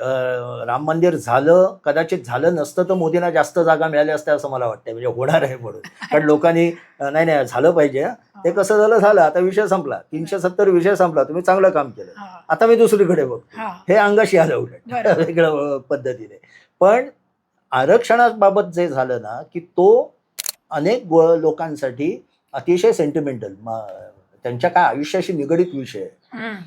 राम मंदिर झालं, कदाचित झालं नसतं तर मोदींना जास्त जागा मिळाल्या असत्या असं मला वाटतंय, म्हणजे होणार आहे म्हणून. कारण लोकांनी नाही झालं पाहिजे. ते कसं झालं आता विषय संपला. 370 विषय संपला. तुम्ही चांगलं काम केलं. हा. आता मी दुसरीकडे बघतो. हा. हे अंगाशी आलं उलट बरोबर. वेगळ्या पद्धतीने. पण आरक्षणाबाबत जे झालं ना की तो अनेक लोकांसाठी अतिशय सेंटिमेंटल, त्यांच्या काय आयुष्याशी निगडीत विषय आहे. हं.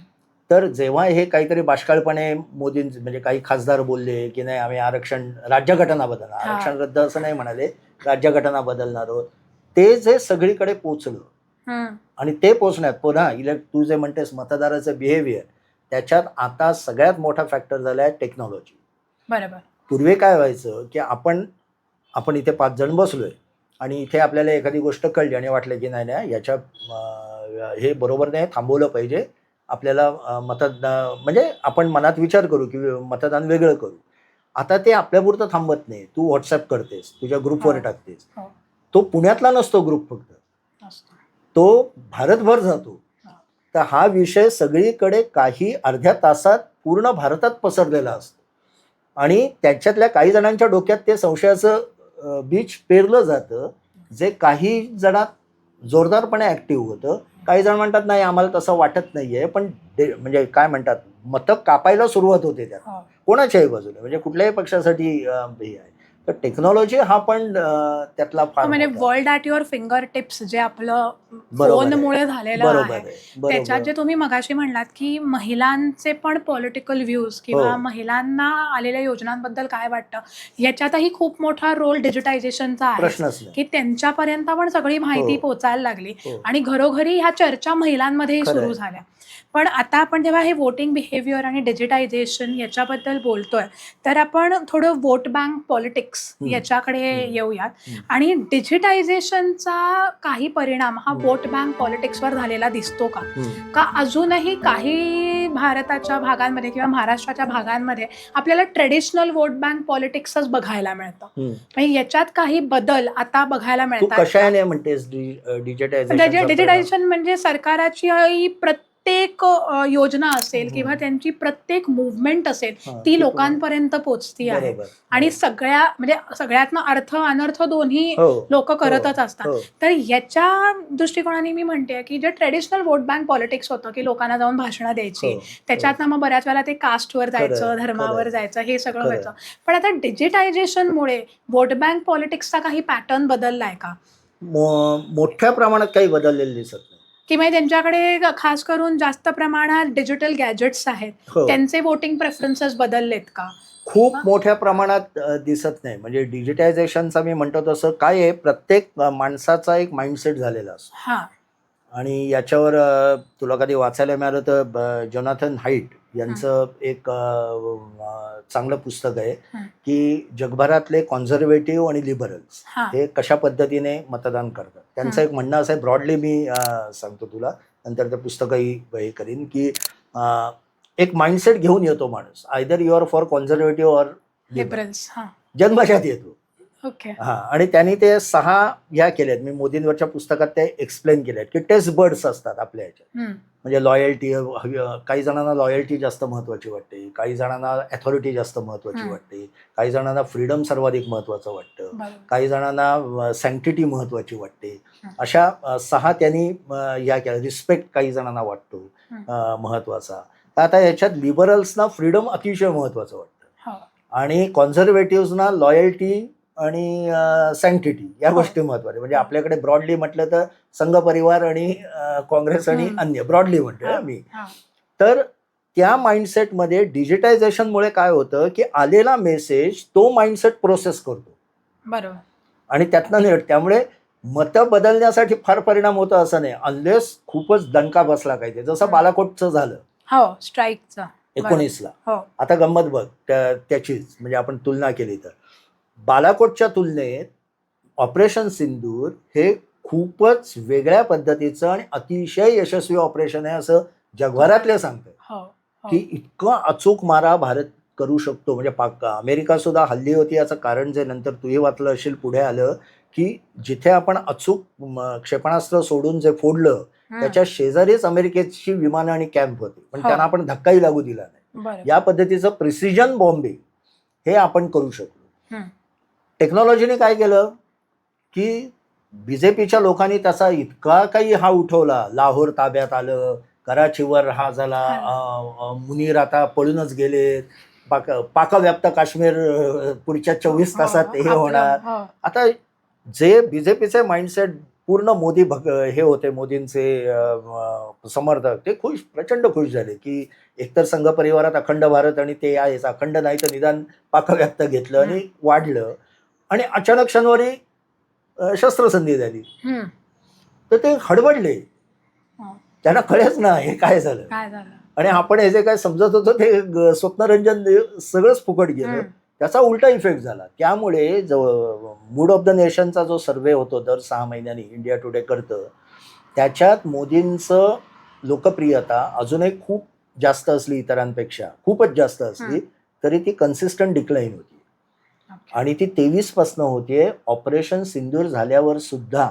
तर जेव्हा हे काहीतरी बाष्काळपणे मोदींचे म्हणजे काही खासदार बोलले की नाही आम्ही आरक्षण राज्यघटना बदलणार, हा. आरक्षण रद्द असं नाही म्हणाले, राज्यघटना बदलणार आहोत, ते जे सगळीकडे पोचलं हं. आणि ते पोचण्यात पुन्हा तू जे म्हणतेस मतदाराचं बिहेवियर, त्याच्यात आता सगळ्यात मोठा फॅक्टर झालाय टेक्नॉलॉजी. बरोबर. पूर्वी काय व्हायचं की आपण आपण इथे 5 जण बसलोय आणि इथे आपल्याला एखादी गोष्ट कळली आणि वाटलं की नाही नाही याच्या हे बरोबर नाही, थांबवलं पाहिजे आपल्याला, मतदान म्हणजे आपण मनात विचार करू की मतदान वेगळं करू. आता ते आपल्यापुरतं थांबत नाही. तू व्हॉट्सअप करतेस, तुझ्या ग्रुपवर हो. टाकतेस. हो. तो पुण्यातला नसतो ग्रुप फक्त, असतं. तो भारतभर जातो. तर हा विषय सगळीकडे काही अर्ध्या तासात पूर्ण भारतात पसरलेला असतो आणि त्याच्यातल्या काही जणांच्या डोक्यात ते संशयाचं बीज पेरलं जातं, जे काही जणात जोरदारपणे ऍक्टिव्ह होतं. काही जण म्हणतात नाही आम्हाला तसं वाटत नाहीये, पण म्हणजे काय म्हणतात, मतं कापायला सुरुवात होते त्यात हो. कोणाच्याही बाजूला, म्हणजे कुठल्याही पक्षासाठी हे आहे. तर टेक्नॉलॉजी हा पण त्यातला फार म्हणजे मोठा world at your finger tips जे आपलं बरोबर आहे. फोनमुळे झालेलं बरोबर आहे, आहे. त्याच्यात बरोबर. जे तुम्ही मगाशी म्हणलात की महिलांचे पण पॉलिटिकल व्ह्यूज किंवा हो. महिलांना आलेल्या योजनांबद्दल काय वाटतं, याच्यातही खूप मोठा रोल डिजिटायझेशनचा आहे प्रश्नच नाही. की त्यांच्यापर्यंत पण सगळी माहिती हो. पोचायला लागली हो. आणि घरोघरी ह्या चर्चा महिलांमध्येही खरं सुरू आहे. झाल्या. पण आता आपण जेव्हा हे वोटिंग बिहेवियर आणि डिजिटायझेशन याच्याबद्दल बोलतोय, तर आपण थोडं वोट बँक पॉलिटिक्स याच्याकडे येऊयात. आणि डिजिटायझेशनचा काही परिणाम हा वोट बँक पॉलिटिक्सवर झालेला दिसतो का? का अजूनही काही भारताच्या भागांमध्ये किंवा महाराष्ट्राच्या भागांमध्ये आपल्याला ट्रेडिशनल वोट बँक पॉलिटिक्सच बघायला मिळतं? म्हणजे याच्यात काही बदल आता बघायला तू मिळतात? कशाने म्हणतेस डिजिटायझेशन? डिजिटायझेशन म्हणजे सरकाराची प्रत्येक योजना असेल किंवा त्यांची प्रत्येक मुवमेंट असेल ती लोकांपर्यंत पोचती आहे आणि सगळ्यातनं अर्थ अनर्थ दोन्ही लोक करतच असतात. तर याच्या दृष्टिकोनाने मी म्हणते की जे ट्रेडिशनल वोट बँक पॉलिटिक्स होतं की लोकांना जाऊन भाषणं द्यायची, त्याच्यातनं मग बऱ्याच वेळेला ते कास्टवर जायचं, धर्मावर जायचं, हे सगळं व्हायचं. पण आता डिजिटायझेशनमुळे वोट बँक पॉलिटिक्सचा काही पॅटर्न बदललाय का? मोठ्या प्रमाणात काही बदललेलं दिसत नाही. की म्हणजे त्यांच्याकडे खास करून जास्त प्रमाणात डिजिटल गॅजेट्स आहेत, त्यांचे वोटिंग प्रेफरन्सेस बदललेत का? खूप मोठ्या प्रमाणात दिसत नाही. म्हणजे डिजिटायझेशनचा मी म्हणतो तसं काय आहे, प्रत्येक माणसाचा एक माइंडसेट झालेला असतो आणि याच्यावर तुला कधी वाचायला मिळालं तर जोनाथन हाईट यांचं एक चांगलं पुस्तक आहे की जगभरातले कॉन्झर्वेटिव्ह आणि लिबरल्स हे कशा पद्धतीने मतदान करतात. त्यांचं एक म्हणणं असं आहे, ब्रॉडली मी सांगतो तुला, नंतर ते पुस्तकही हे करीन, की एक माइंडसेट घेऊन येतो माणूस, either you are for conservative or liberals, जन्मजात येतो. आणि त्यांनी ते 6 ह्या केल्यात. मी मोदींवरच्या पुस्तकात ते एक्सप्लेन केल्यात की टेस्ट बर्ड्स असतात आपल्या ह्याच्यात. म्हणजे लॉयल्टी, काही जणांना लॉयल्टी जास्त महत्वाची वाटते, काही जणांना अथॉरिटी जास्त महत्वाची वाटते, काही जणांना फ्रीडम सर्वाधिक महत्वाचं वाटतं, काही जणांना सँक्टिटी महत्वाची वाटते. अशा 6 त्यांनी या केल्या. रिस्पेक्ट काही जणांना वाटतो महत्वाचा. तर आता याच्यात लिबरल्सना फ्रीडम अतिशय महत्वाचं वाटतं आणि कॉन्झर्वेटिव्हजना लॉयल्टी आणि सँक्टिटी या गोष्टी महत्वाच्या. म्हणजे आपल्याकडे ब्रॉडली म्हटलं तर संघ परिवार आणि काँग्रेस आणि अन्य, ब्रॉडली म्हणतोय मी. तर त्या माइंडसेटमध्ये डिजिटायझेशनमुळे काय होतं की आलेला मेसेज तो माइंडसेट प्रोसेस करतो, बरोबर, आणि त्यातनं त्यामुळे मतं बदलण्यासाठी फार परिणाम होतो असं नाही, अनलेस खूपच दणका बसला पाहिजे, जसं बालाकोटचं झालं स्ट्राईकचा 19ला. आता गंमत बघ त्याचीच, म्हणजे आपण तुलना केली तर बालाकोटच्या तुलनेत ऑपरेशन सिंदूर हे खूपच वेगळ्या पद्धतीचं आणि अतिशय यशस्वी ऑपरेशन आहे असं जगभरातले सांगतात की इतकं अचूक मारा भारत करू शकतो. म्हणजे अमेरिका सुद्धा हल्ली होती. याचं कारण जे नंतर तूही वाचलं असेल, पुढे आलं की जिथे आपण अचूक क्षेपणास्त्र सोडून जे फोडलं त्याच्या शेजारीच अमेरिकेची विमानं आणि कॅम्प होते, पण त्यांना आपण धक्काही लागू दिला नाही. या पद्धतीचं प्रिसिजन बॉम्बिंग हे आपण करू शकलो. टेक्नॉलॉजीने काय केलं की बीजेपीच्या लोकांनी त्याचा इतका काही हा उठवला, लाहोर ताब्यात आलं, कराचीवर हा झाला, मुनीर आता पळूनच गेले, पाकव्याप्त काश्मीर पुढच्या 24 तासात हे होणार. आता जे बीजेपीचे माइंडसेट पूर्ण मोदी हे होते, मोदींचे समर्थक, ते प्रचंड खुश झाले की एकतर संघ परिवारात अखंड भारत आणि ते आहेच, अखंड नाही तर निदान पाकव्याप्त घेतलं आणि वाढलं, आणि अचानक शनिवारी शस्त्रसंधी झाली तर ते हडबडले, त्यांना कळेच ना हे काय झालं. आणि आपण हे जे काय समजत होतो ते स्वप्नरंजन सगळंच फुकट गेलं. त्याचा उलटा इफेक्ट झाला. त्यामुळे जो मूड ऑफ द नेशनचा जो सर्व्हे होतो दर 6 महिन्यांनी इंडिया टुडे करतं, त्याच्यात मोदींचं लोकप्रियता अजूनही खूप जास्त असली इतरांपेक्षा, खूपच जास्त असली, तरी ती कन्सिस्टंट डिक्लाईन होती. आणि ती 23 पासनं होतीये. ऑपरेशन सिंदूर झाल्यावर सुद्धा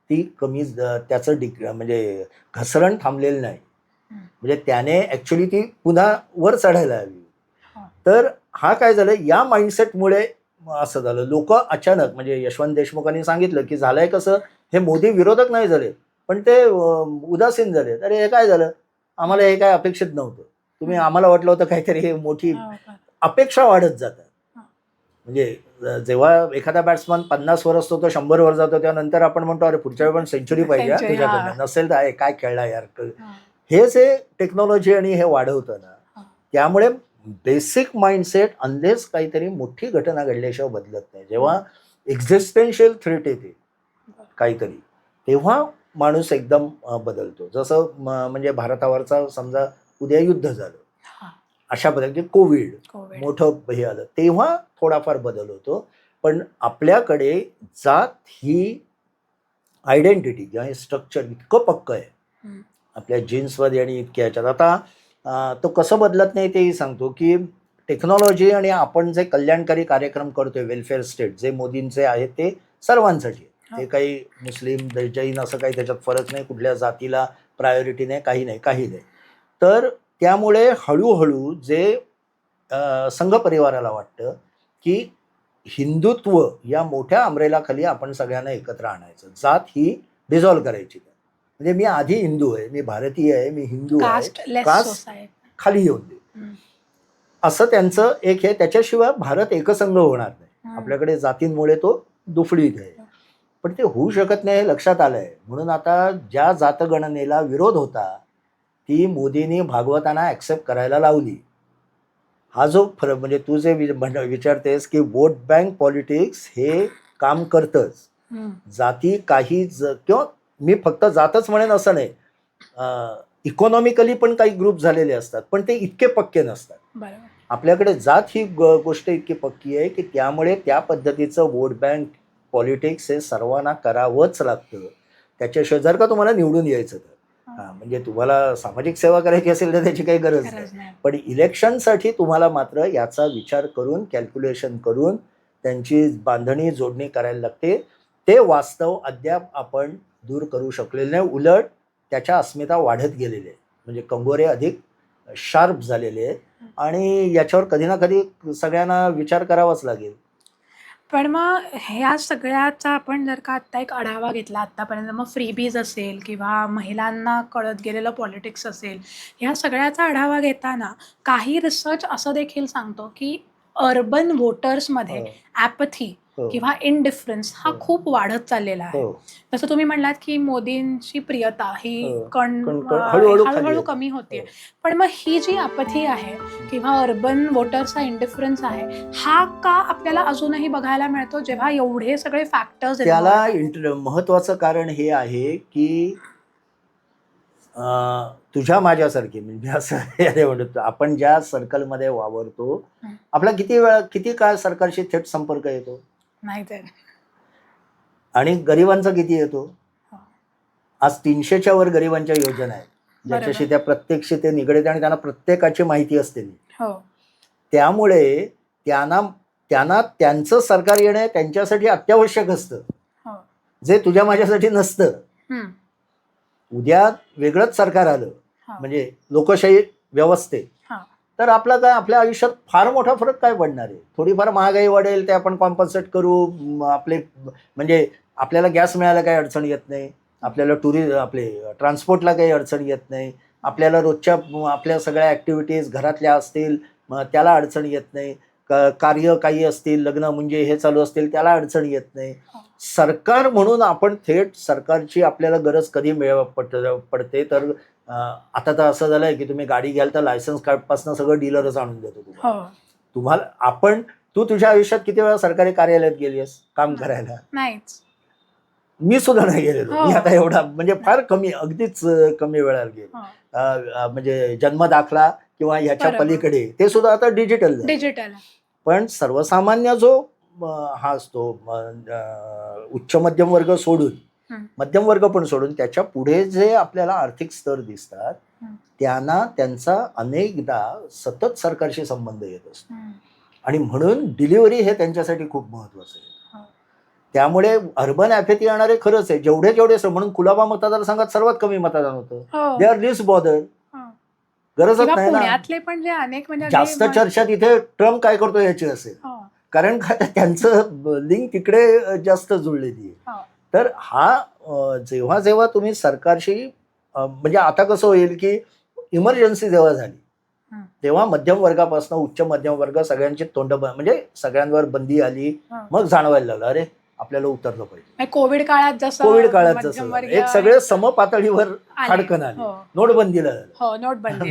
ती कमी त्याचं म्हणजे घसरण थांबलेलं नाही. म्हणजे त्याने ऍक्च्युली ती पुन्हा वर चढायला हवी. तर हा काय झालं, या माइंडसेटमुळे असं झालं. लोक अचानक, म्हणजे यशवंत देशमुखांनी सांगितलं की झालंय कसं, हे मोदी विरोधक नाही झाले पण ते उदासीन झाले. अरे हे काय झालं, आम्हाला हे काय अपेक्षित नव्हतं. तुम्ही आम्हाला वाटलं होतं काहीतरी हे मोठी अपेक्षा वाढत जातात. म्हणजे जेव्हा एखादा बॅट्समन 50 वर असतो तो 100 वर जातो, त्यानंतर आपण म्हणतो अरे पुढच्या वेळी पण सेंचुरी पाहिजे तुझ्याकडनं, नसेल तर काय खेळला यार. हेच हे टेक्नॉलॉजी आणि हे वाढवतं ना. त्यामुळे बेसिक माइंडसेट अनलेस काहीतरी मोठी घटना घडल्याशिवाय बदलत नाही. जेव्हा एक्झिस्टेन्शियल थ्रेट येते काहीतरी, तेव्हा माणूस एकदम बदलतो. जसं म्हणजे भारतावरचा समजा उद्या युद्ध झालं, अशा पद्धतीने कोविड मोठं हे आलं, तेव्हा थोडाफार बदल होतो. पण आपल्याकडे जात ही आयडेंटिटी किंवा हे स्ट्रक्चर इतकं पक्क आहे आपल्या जीन्समध्ये आणि इतक्या ह्याच्यात. आता तो कसं बदलत नाही तेही सांगतो की टेक्नॉलॉजी आणि आपण जे कल्याणकारी कार्यक्रम करतोय, वेलफेअर स्टेट जे मोदींचे आहेत ते सर्वांसाठी. ते काही मुस्लिम जैन असं काही त्याच्यात फरक नाही, कुठल्या जातीला प्रायोरिटी नाही, काही नाही. तर त्यामुळे हळूहळू जे संघ परिवाराला वाटतं की हिंदुत्व या मोठ्या अमरेलाखाली आपण सगळ्यांना एकत्र आणायचं, जात ही डिझॉल्व्ह करायची. म्हणजे मी आधी हिंदू आहे, मी भारतीय आहे, मी हिंदू आहे, कास्ट खाली येऊन दे, असं त्यांचं एक हे. त्याच्याशिवाय भारत एकसंघ होणार नाही. आपल्याकडे जातींमुळे तो दुफळीत आहे, पण ते होऊ शकत नाही हे लक्षात आलंय. म्हणून आता ज्या जातगणनेला विरोध होता ती मोदींनी भागवताना ऍक्सेप्ट करायला लावली. हा जो फरक, म्हणजे तू जे विचारतेस की वोट बँक पॉलिटिक्स हे काम करतच. जाती काही किंवा मी फक्त जातच म्हणेन असं नाही, इकॉनॉमिकली पण काही ग्रुप झालेले असतात, पण ते इतके पक्के नसतात. आपल्याकडे जात ही गोष्ट इतकी पक्की आहे की त्यामुळे त्या पद्धतीचं वोट बँक पॉलिटिक्स हे सर्वांना करावंच लागतं. त्याच्याशिवाय जर का तुम्हाला निवडून यायचं तर, म्हणजे तुम्हाला सामाजिक सेवा करायची असेल तर त्याची काही गरज नाही, पण इलेक्शनसाठी तुम्हाला मात्र याचा विचार करून, कॅल्क्युलेशन करून त्यांची बांधणी जोडणी करायला लागते. ते वास्तव अद्याप आपण दूर करू शकलेले नाही, उलट त्याच्या अस्मिता वाढत गेलेली आहे. म्हणजे कंगोरे अधिक शार्प झालेले आहेत आणि याच्यावर कधी ना कधी सगळ्यांना विचार करावाच लागेल. पण मग ह्या सगळ्याचा आपण जर का आत्ता एक आढावा घेतला आत्तापर्यंत, मग फ्रीबीज असेल किंवा महिलांना कळत गेलेलं पॉलिटिक्स असेल, ह्या सगळ्याचा आढावा घेताना काही रिसर्च असं देखील सांगतो की अर्बन वोटर्समध्ये ॲपथी किंवा इनडिफरन्स हा खूप वाढत चाललेला आहे. तसं तुम्ही म्हणलात की मोदींची प्रियता ही हळूहळू कमी होते, पण मग ही जी ॲपथी आहे किंवा अर्बन वोटर्सचा इनडिफरन्स आहे, हा का आपल्याला अजूनही बघायला मिळतो जेव्हा एवढे सगळे फॅक्टर्स? त्याला महत्वाचं कारण हे आहे की तुझ्या माझ्यासारखी, म्हणजे असं म्हणतो आपण ज्या सर्कलमध्ये वावरतो, आपला किती काळ सरकारशी थेट संपर्क येतो नाही तर, आणि गरिबांचा किती येतो. आज 300च्या वर गरिबांच्या योजना आहेत ज्याच्याशी त्या प्रत्यक्ष ते निगडीत आणि त्यांना प्रत्येकाची माहिती असते. त्यामुळे त्यांना त्यांचं सरकार येणं त्यांच्यासाठी अत्यावश्यक असतं, जे तुझ्या माझ्यासाठी नसतं. उद्या वेगळंच सरकार आलं म्हणजे लोकशाही व्यवस्थेत, तर आपला काय, आपल्या आयुष्यात फार मोठा फरक काय पडणार आहे. थोडीफार महागाई वाढेल, ते आपण कॉम्पन्सेट करू. आपले म्हणजे आपल्याला गॅस मिळायला काही अडचण येत नाही, आपल्याला आपले ट्रान्सपोर्टला काही अडचण येत नाही, आपल्याला रोजच्या आपल्या सगळ्या ॲक्टिव्हिटीज घरातल्या असतील त्याला अडचण येत नाही, कार्य काही असतील, लग्न म्हणजे हे चालू असतील त्याला अडचण येत नाही. सरकार म्हणून आपण थेट सरकारची आपल्याला गरज कधी पडते तर आता तर असं झालंय की तुम्ही गाडी घ्याल तर लायसन्स कार्डपासून सगळं डीलरच आणून देतो तुम्हाला. तू तुझ्या आयुष्यात किती वेळा सरकारी कार्यालयात गेलीस काम करायला? नाहीच. मी सुद्धा नाही गेलेलो. मी आता एवढा म्हणजे फार कमी, अगदीच कमी वेळा गेलो. म्हणजे जन्म दाखला किंवा ह्याच्या पलीकडे ते सुद्धा आता डिजिटल. पण सर्वसामान्य जो हा असतो उच्च मध्यम वर्ग सोडून, मध्यम वर्ग पण सोडून त्याच्या पुढे जे आपल्याला आर्थिक स्तर दिसतात त्यांना त्यांचा अनेकदा सतत सरकारशी संबंध येत असतो आणि म्हणून डिलिव्हरी हे त्यांच्यासाठी खूप महत्वाचं आहे. त्यामुळे अर्बन ॲफेती येणारे खरंच आहे जेवढे जेवढे म्हणून कुलाबा मतदारसंघात सर्वात कमी मतदान होतं. दे आर लिस्ट बॉदर, गरजच नाही ना. पुण्यातले पण जे अनेक म्हणजे जास्त चर्चा तिथे ट्रम्प काय करतो याची असेल, कारण का त्यांचं लिंक तिकडे जास्त जुळलेली आहे. तर हा जेव्हा जेव्हा तुम्ही सरकारशी म्हणजे आता कसं होईल की इमर्जन्सी जेव्हा झाली तेव्हा मध्यम वर्गापासून उच्च मध्यम वर्ग सगळ्यांची तोंड म्हणजे सगळ्यांवर बंदी आली, मग जाणवायला लागलं अरे आपल्याला उतरलं पाहिजे. कोविड काळात जसं एक सगळे समपातळीवर खाडकन आले.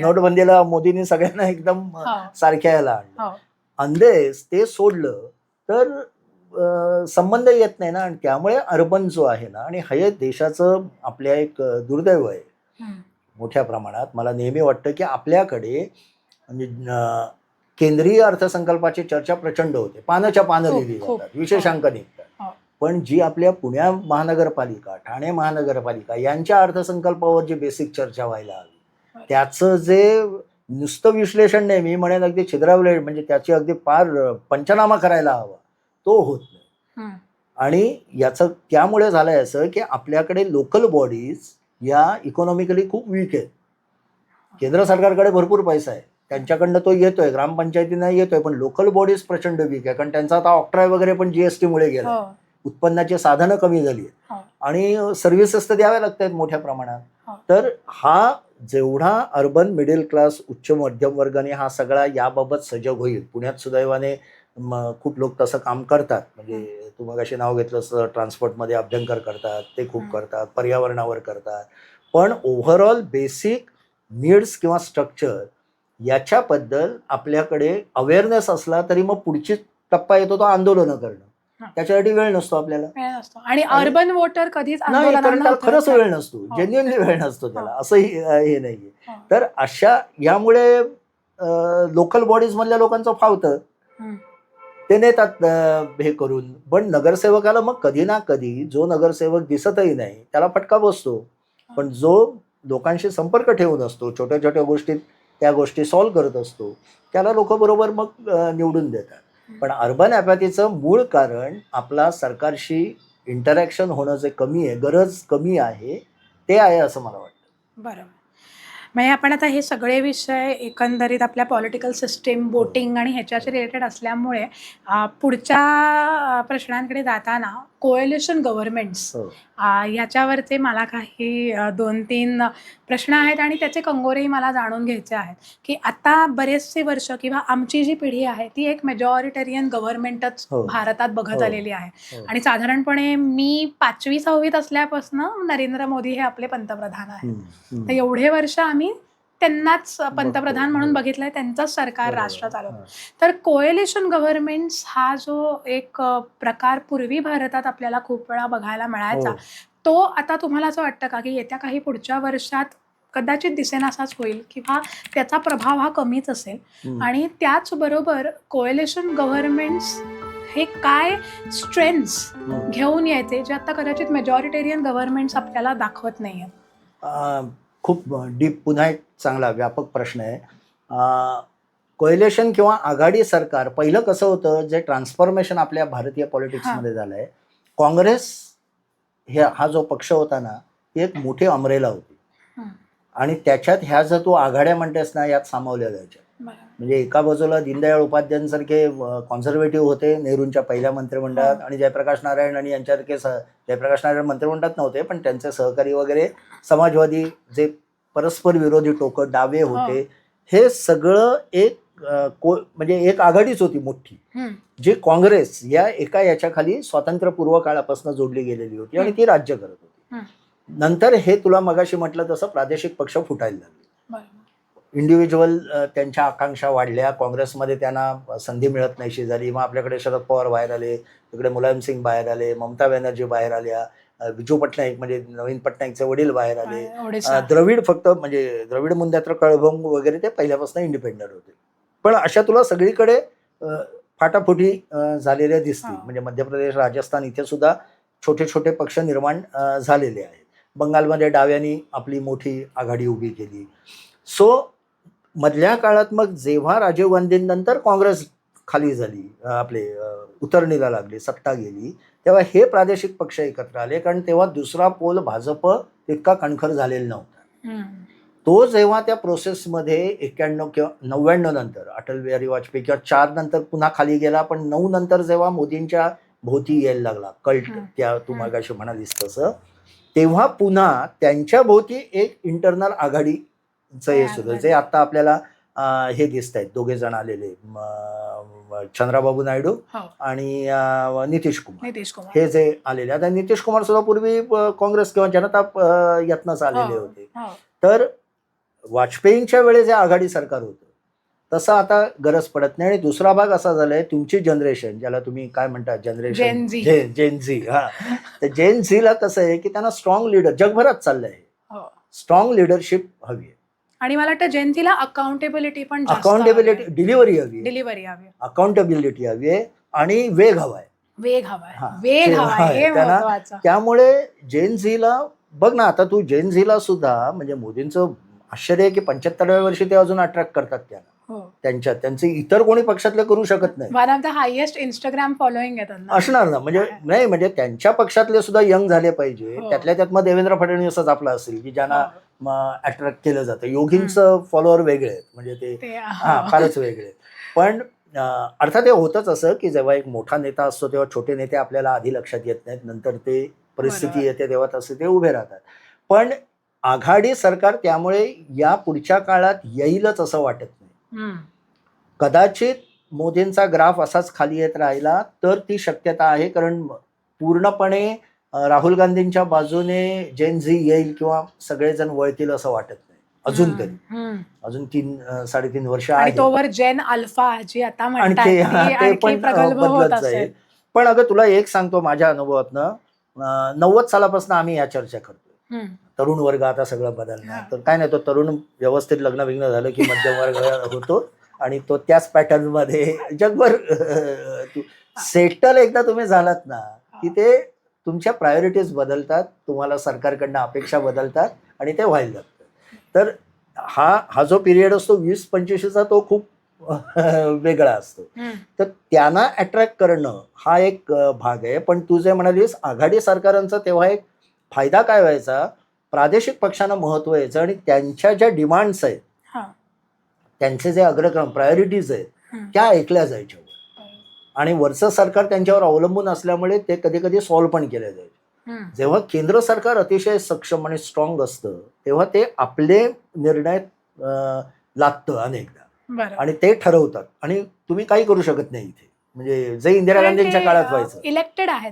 नोटबंदीला मोदींनी सगळ्यांना एकदम सारख्या याला आणलं. अंदेस ते सोडलं तर संबंध येत नाही ना. आणि त्यामुळे अर्बन जो आहे ना, आणि हे देशाचं आपल्या एक दुर्दैव आहे मोठ्या प्रमाणात. मला नेहमी वाटतं की आपल्याकडे म्हणजे केंद्रीय अर्थसंकल्पाची चर्चा प्रचंड होते, पानाच्या पानं लिहिली जातात, विशेषांक निघतात, पण जी आपल्या पुणे महानगरपालिका, ठाणे महानगरपालिका यांच्या अर्थसंकल्पावर जी बेसिक चर्चा व्हायला हवी त्याचं जे नुसतं विश्लेषण नाही, मी म्हणेन अगदी छिद्रावले म्हणजे त्याची अगदी फार पंचनामा करायला हवा, तो होत नाही. आणि याचं त्यामुळे झालंय असं की आपल्याकडे लोकल बॉडीज या इकॉनॉमिकली खूप वीक आहेत. केंद्र सरकारकडे भरपूर पैसा आहे, त्यांच्याकडनं तो येतोय, ग्रामपंचायतींना येतोय, पण लोकल बॉडीज प्रचंड वीक आहे. कारण त्यांचा आता ऑक्ट्रॉय वगैरे पण जीएसटी मुळे गेला, उत्पन्नाची साधनं कमी झाली आणि सर्व्हिसेस तर द्याव्या लागतात मोठ्या प्रमाणात. तर हा जेवढा अर्बन मिडल क्लास उच्च मध्यम वर्गाने हा सगळा याबाबत सजग होईल, पुण्यात सुदैवाने खूप लोक तसं काम करतात. म्हणजे तू मगाशी नाव घेतलं ट्रान्सपोर्टमध्ये अभ्यंकर करतात, ते खूप करतात, पर्यावरणावर करतात, पण ओव्हरऑल बेसिक नीड्स किंवा स्ट्रक्चर याच्याबद्दल आपल्याकडे अवेअरनेस असला तरी मग पुढची टप्पा येतो तो आंदोलनं करणं. त्याच्यासाठी वेळ नसतो आपल्याला. आणि अर्बन वोटर कधीच खरंच वेळ नसतो, जेन्युअनली वेळ नसतो त्याला, असंही हे नाहीये. तर अशा यामुळे लोकल बॉडीज मधल्या लोकांचं फावतं, ते नेतात हे करून. पण नगरसेवकाला मग कधी ना कधी जो नगरसेवक दिसतही नाही त्याला फटका बसतो, पण जो लोकांशी संपर्क ठेवून असतो, छोट्या छोट्या गोष्टीत त्या गोष्टी सॉल्व्ह करत असतो, त्याला लोक बरोबर मग निवडून देतात. पण अर्बन ॲपॅथीचं मूळ कारण आपला सरकारशी इंटरॅक्शन होणं जे कमी आहे, गरज कमी आहे, ते आहे असं मला वाटतं. बरोबर. म्हणजे आपण आता हे सगळे विषय एकंदरीत आपल्या पॉलिटिकल सिस्टीम, वोटिंग आणि ह्याच्याशी रिलेटेड असल्यामुळे पुढच्या प्रश्नांकडे जाताना कोएलिशन गव्हर्नमेंट्स ह्याच्यावरचे मला काही 2-3 प्रश्न आहेत आणि त्याचे कंगोरेही मला जाणून घ्यायचे आहेत. की आता बरेचसे वर्ष किंवा आमची जी पिढी आहे ती एक मेजॉरिटेरियन गव्हर्नमेंटच भारतात बघत आलेली आहे. आणि साधारणपणे मी 5वी-6वीत असल्यापासून नरेंद्र मोदी हे आपले पंतप्रधान आहेत. तर एवढे वर्ष आम्ही त्यांनाच पंतप्रधान म्हणून बघितलंय, त्यांचंच सरकार राष्ट्र चालवतं. तर कोएलिशन गव्हर्नमेंट्स हा जो एक प्रकार पूर्वी भारतात आपल्याला खूप वेळा बघायला मिळायचा, तो आता तुम्हाला असं वाटतं का की येत्या काही पुढच्या वर्षात कदाचित दिसेनासाच होईल किंवा त्याचा प्रभाव हा कमीच असेल? आणि त्याचबरोबर कोएलिशन गव्हर्नमेंट्स हे काय स्ट्रेंथ्स घेऊन यायचे जे आता कदाचित मेजॉरिटेरियन गव्हर्नमेंट्स आपल्याला दाखवत नाही आहेत? खूप डीप, पुन्हा एक चांगला व्यापक प्रश्न आहे. कोएलिशन किंवा आघाडी सरकार, पहिलं कसं होतं, जे ट्रान्सफॉर्मेशन आपल्या भारतीय पॉलिटिक्समध्ये झालंय, काँग्रेस हा जो पक्ष होता ना, ती एक मोठी अमरेला होती आणि त्याच्यात ह्या जर तू आघाड्या म्हणतेस ना, यात सामावल्या जायच्या. म्हणजे एका बाजूला दीनदयाळ उपाध्यायांसारखे कॉन्झर्वेटिव्ह होते नेहरूंच्या पहिल्या मंत्रिमंडळात, आणि जयप्रकाश नारायण आणि यांच्यासारखे जयप्रकाश नारायण मंत्रिमंडळात नव्हते पण त्यांचे सहकारी वगैरे समाजवादी जे परस्पर विरोधी टोकं डावे होते, हे सगळं एक म्हणजे एक आघाडीच होती मोठी, जी काँग्रेस या एका याच्याखाली स्वातंत्र्यपूर्व काळापासून जोडली गेलेली होती आणि ती राज्य करत होती. नंतर हे तुला मगाशी म्हटलं तसं प्रादेशिक पक्ष फुटायला लागले, इंडिव्हिज्युअल त्यांच्या आकांक्षा वाढल्या, काँग्रेसमध्ये त्यांना संधी मिळत नाहीशी झाली. मग आपल्याकडे शरद पवार बाहेर आले, तिकडे मुलायम सिंग बाहेर आले, ममता बॅनर्जी बाहेर आल्या, विजू पटनाईक म्हणजे नवीन पटनाईकचे वडील बाहेर आले, द्रविड फक्त म्हणजे द्रविड मुंद्यात्र कळभंग वगैरे ते पहिल्यापासून इंडिपेंडंट होते. पण अशा तुला सगळीकडे फाटाफुटी झालेल्या दिसतील. हा. म्हणजे मध्य प्रदेश, राजस्थान इथे सुद्धा छोटे छोटे पक्ष निर्माण झालेले आहेत. बंगालमध्ये डाव्यांनी आपली मोठी आघाडी उभी केली. सो मधल्या काळात मग जेव्हा राजीव गांधींनंतर काँग्रेस खाली झाली, उतरणीला लागली, सत्ता गेली, तेव्हा हे प्रादेशिक पक्ष एकत्र आले. कारण तेव्हा दुसरा पोल भाजप इतका कणखर झालेला नव्हता. तो जेव्हा त्या प्रोसेसमध्ये 91 किंवा 99 नंतर अटल बिहारी वाजपेयी किंवा 4 नंतर पुन्हा खाली गेला, पण 9 नंतर जेव्हा मोदींच्या भोवती यायला लागला कल्ट, त्या तू मागाशी म्हणालीस तसं, तेव्हा पुन्हा त्यांच्या भोवती एक इंटरनल आघाडीचं हे सुरू, जे आता आपल्याला हे दिसत आहेत, दोघे जण आलेले, चंद्राबाबू नायडू आणि नितीश कुमार, हे जे आलेले. आता नितीश कुमार सुद्धा पूर्वी काँग्रेस किंवा जनता यातनंच आलेले होते. तर वाजपेयींच्या वेळेस जे आघाडी सरकार होतं तसं आता गरज पडत नाही. आणि दुसरा भाग असा झालाय, तुमची जनरेशन, ज्याला तुम्ही काय म्हणता, जनरेशन जेन झी, हा, तर जेन झीला कसं आहे की त्यांना स्ट्रॉंग लीडर, जगभरात चाललंय, स्ट्रॉंग लिडरशिप हवी आहे. आणि मला वाटतं जयंतीला अकाउंटेबिलिटी पण, डिलिव्हरी हवी, अकाउंटेबिलिटी हवी आहे आणि वेग हवाय. त्यामुळे जेन झीला बघ ना, आता तू जेन झीला सुद्धा, म्हणजे मोदींचं आश्चर्य आहे की 75व्या वर्षी ते अजून अट्रॅक्ट करतात त्यांना. त्यांचे इतर कोणी पक्षातले करू शकत नाही. One of the highest Instagram following असणार ना. म्हणजे नाही, म्हणजे त्यांच्या पक्षातले सुद्धा यंग झाले पाहिजे. त्यातल्या त्यात मग देवेंद्र फडणवीसच आपला असेल की ज्यांना अट्रॅक्ट केलं जातं. योगींचं फॉलोअर वेगळे आहेत, म्हणजे ते फारच वेगळे. पण अर्थात हे होतच असं की जेव्हा एक मोठा नेता असतो तेव्हा छोटे नेते आपल्याला आधी लक्षात येत नाहीत, नंतर ते परिस्थिती येते तेव्हा तसे ते उभे राहतात. पण आघाडी सरकार त्यामुळे या पुढच्या काळात येईलच असं वाटत नाही. कदाचित मोदींचा ग्राफ असाच खाली येत राहिला तर ती शक्यता आहे, कारण पूर्णपणे राहुल गांधींच्या बाजूने जेन झी येईल किंवा सगळेजण वळतील असं वाटत नाही अजून तरी. अजून 3-3.5 वर्ष आहे. तोवर जेन अल्फा जी आता ते पण बदलत जाईल. पण अगं तुला एक सांगतो माझ्या अनुभवातनं, 90 सालापासून आम्ही या चर्चा करतोय. तरुण वर्ग आता सगळं बदलणार, तर काय नाही, तो तरुण व्यवस्थित लग्न विग्न झालं की मध्यम वर्ग होतो आणि तो त्याच पॅटर्न मध्ये जगभर सेटल एकदा तुम्ही झालात ना की ते तुमच्या प्रायोरिटीज बदलतात, तुम्हाला सरकारकडनं अपेक्षा बदलतात आणि ते व्हायला लागतं. तर हा जो पिरियड असतो 20-25चा तो खूप वेगळा असतो. तर त्यांना अट्रॅक्ट करणं हा एक भाग आहे. पण तू जे म्हणालीस आघाडी सरकारांचा, तेव्हा एक फायदा काय व्हायचा, प्रादेशिक पक्षांना महत्व यायचं आणि त्यांच्या ज्या डिमांड्स आहेत, त्यांचे जे अग्रक्रम प्रायोरिटीज आहेत, त्या ऐकल्या जायच्या. आणि वरचं सरकार त्यांच्यावर अवलंबून असल्यामुळे ते कधी कधी सॉल्व्ह पण केले जायचे. जेव्हा केंद्र सरकार अतिशय सक्षम आणि स्ट्रॉंग असतं तेव्हा ते आपले निर्णय लादतं अनेकदा आणि ते ठरवतात आणि तुम्ही काही करू शकत नाही इथे. म्हणजे जे इंदिरा गांधींच्या काळात व्हायचं, इलेक्टेड आहे.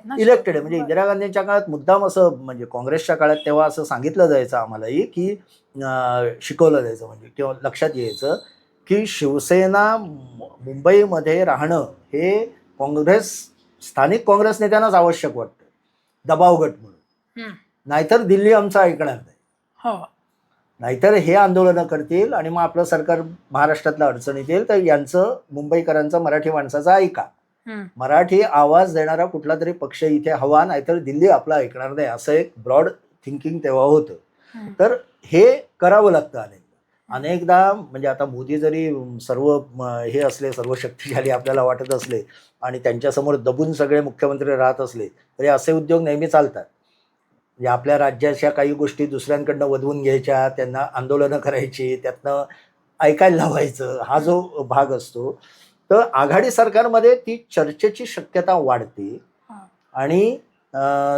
म्हणजे इंदिरा गांधींच्या काळात मुद्दाम असं, म्हणजे काँग्रेसच्या काळात तेव्हा असं सांगितलं जायचं आम्हालाही की शिकवलं जायचं, म्हणजे किंवा लक्षात यायचं की शिवसेना मुंबईमध्ये राहणं हे स्थानिक काँग्रेस नेत्यांनाच आवश्यक वाटतं, दबावगट म्हणून, नाहीतर दिल्ली आमचं ऐकणार नाही, नाहीतर हे आंदोलनं करतील आणि मग आपलं सरकार महाराष्ट्रातल्या अडचणीत येईल. तर यांचं, मुंबईकरांचं, मराठी माणसाचं ऐका, मराठी आवाज देणारा कुठला तरी पक्ष इथे हवा, नाहीतर दिल्ली आपला ऐकणार नाही, असं एक ब्रॉड थिंकिंग तेव्हा होतं. तर हे करावं लागतं अनेकदा. म्हणजे आता मोदी जरी सर्व हे असले, सर्व शक्तिशाली आपल्याला वाटत असले आणि त्यांच्यासमोर दबून सगळे मुख्यमंत्री राहत असले, तरी असे उद्योग नेहमी चालतात. म्हणजे आपल्या राज्याच्या काही गोष्टी दुसऱ्यांकडनं वधवून घ्यायच्या, त्यांना आंदोलनं करायची, त्यातनं ऐकायला लावायचं, हा जो भाग असतो. तर आघाडी सरकारमध्ये ती चर्चेची शक्यता वाढते. आणि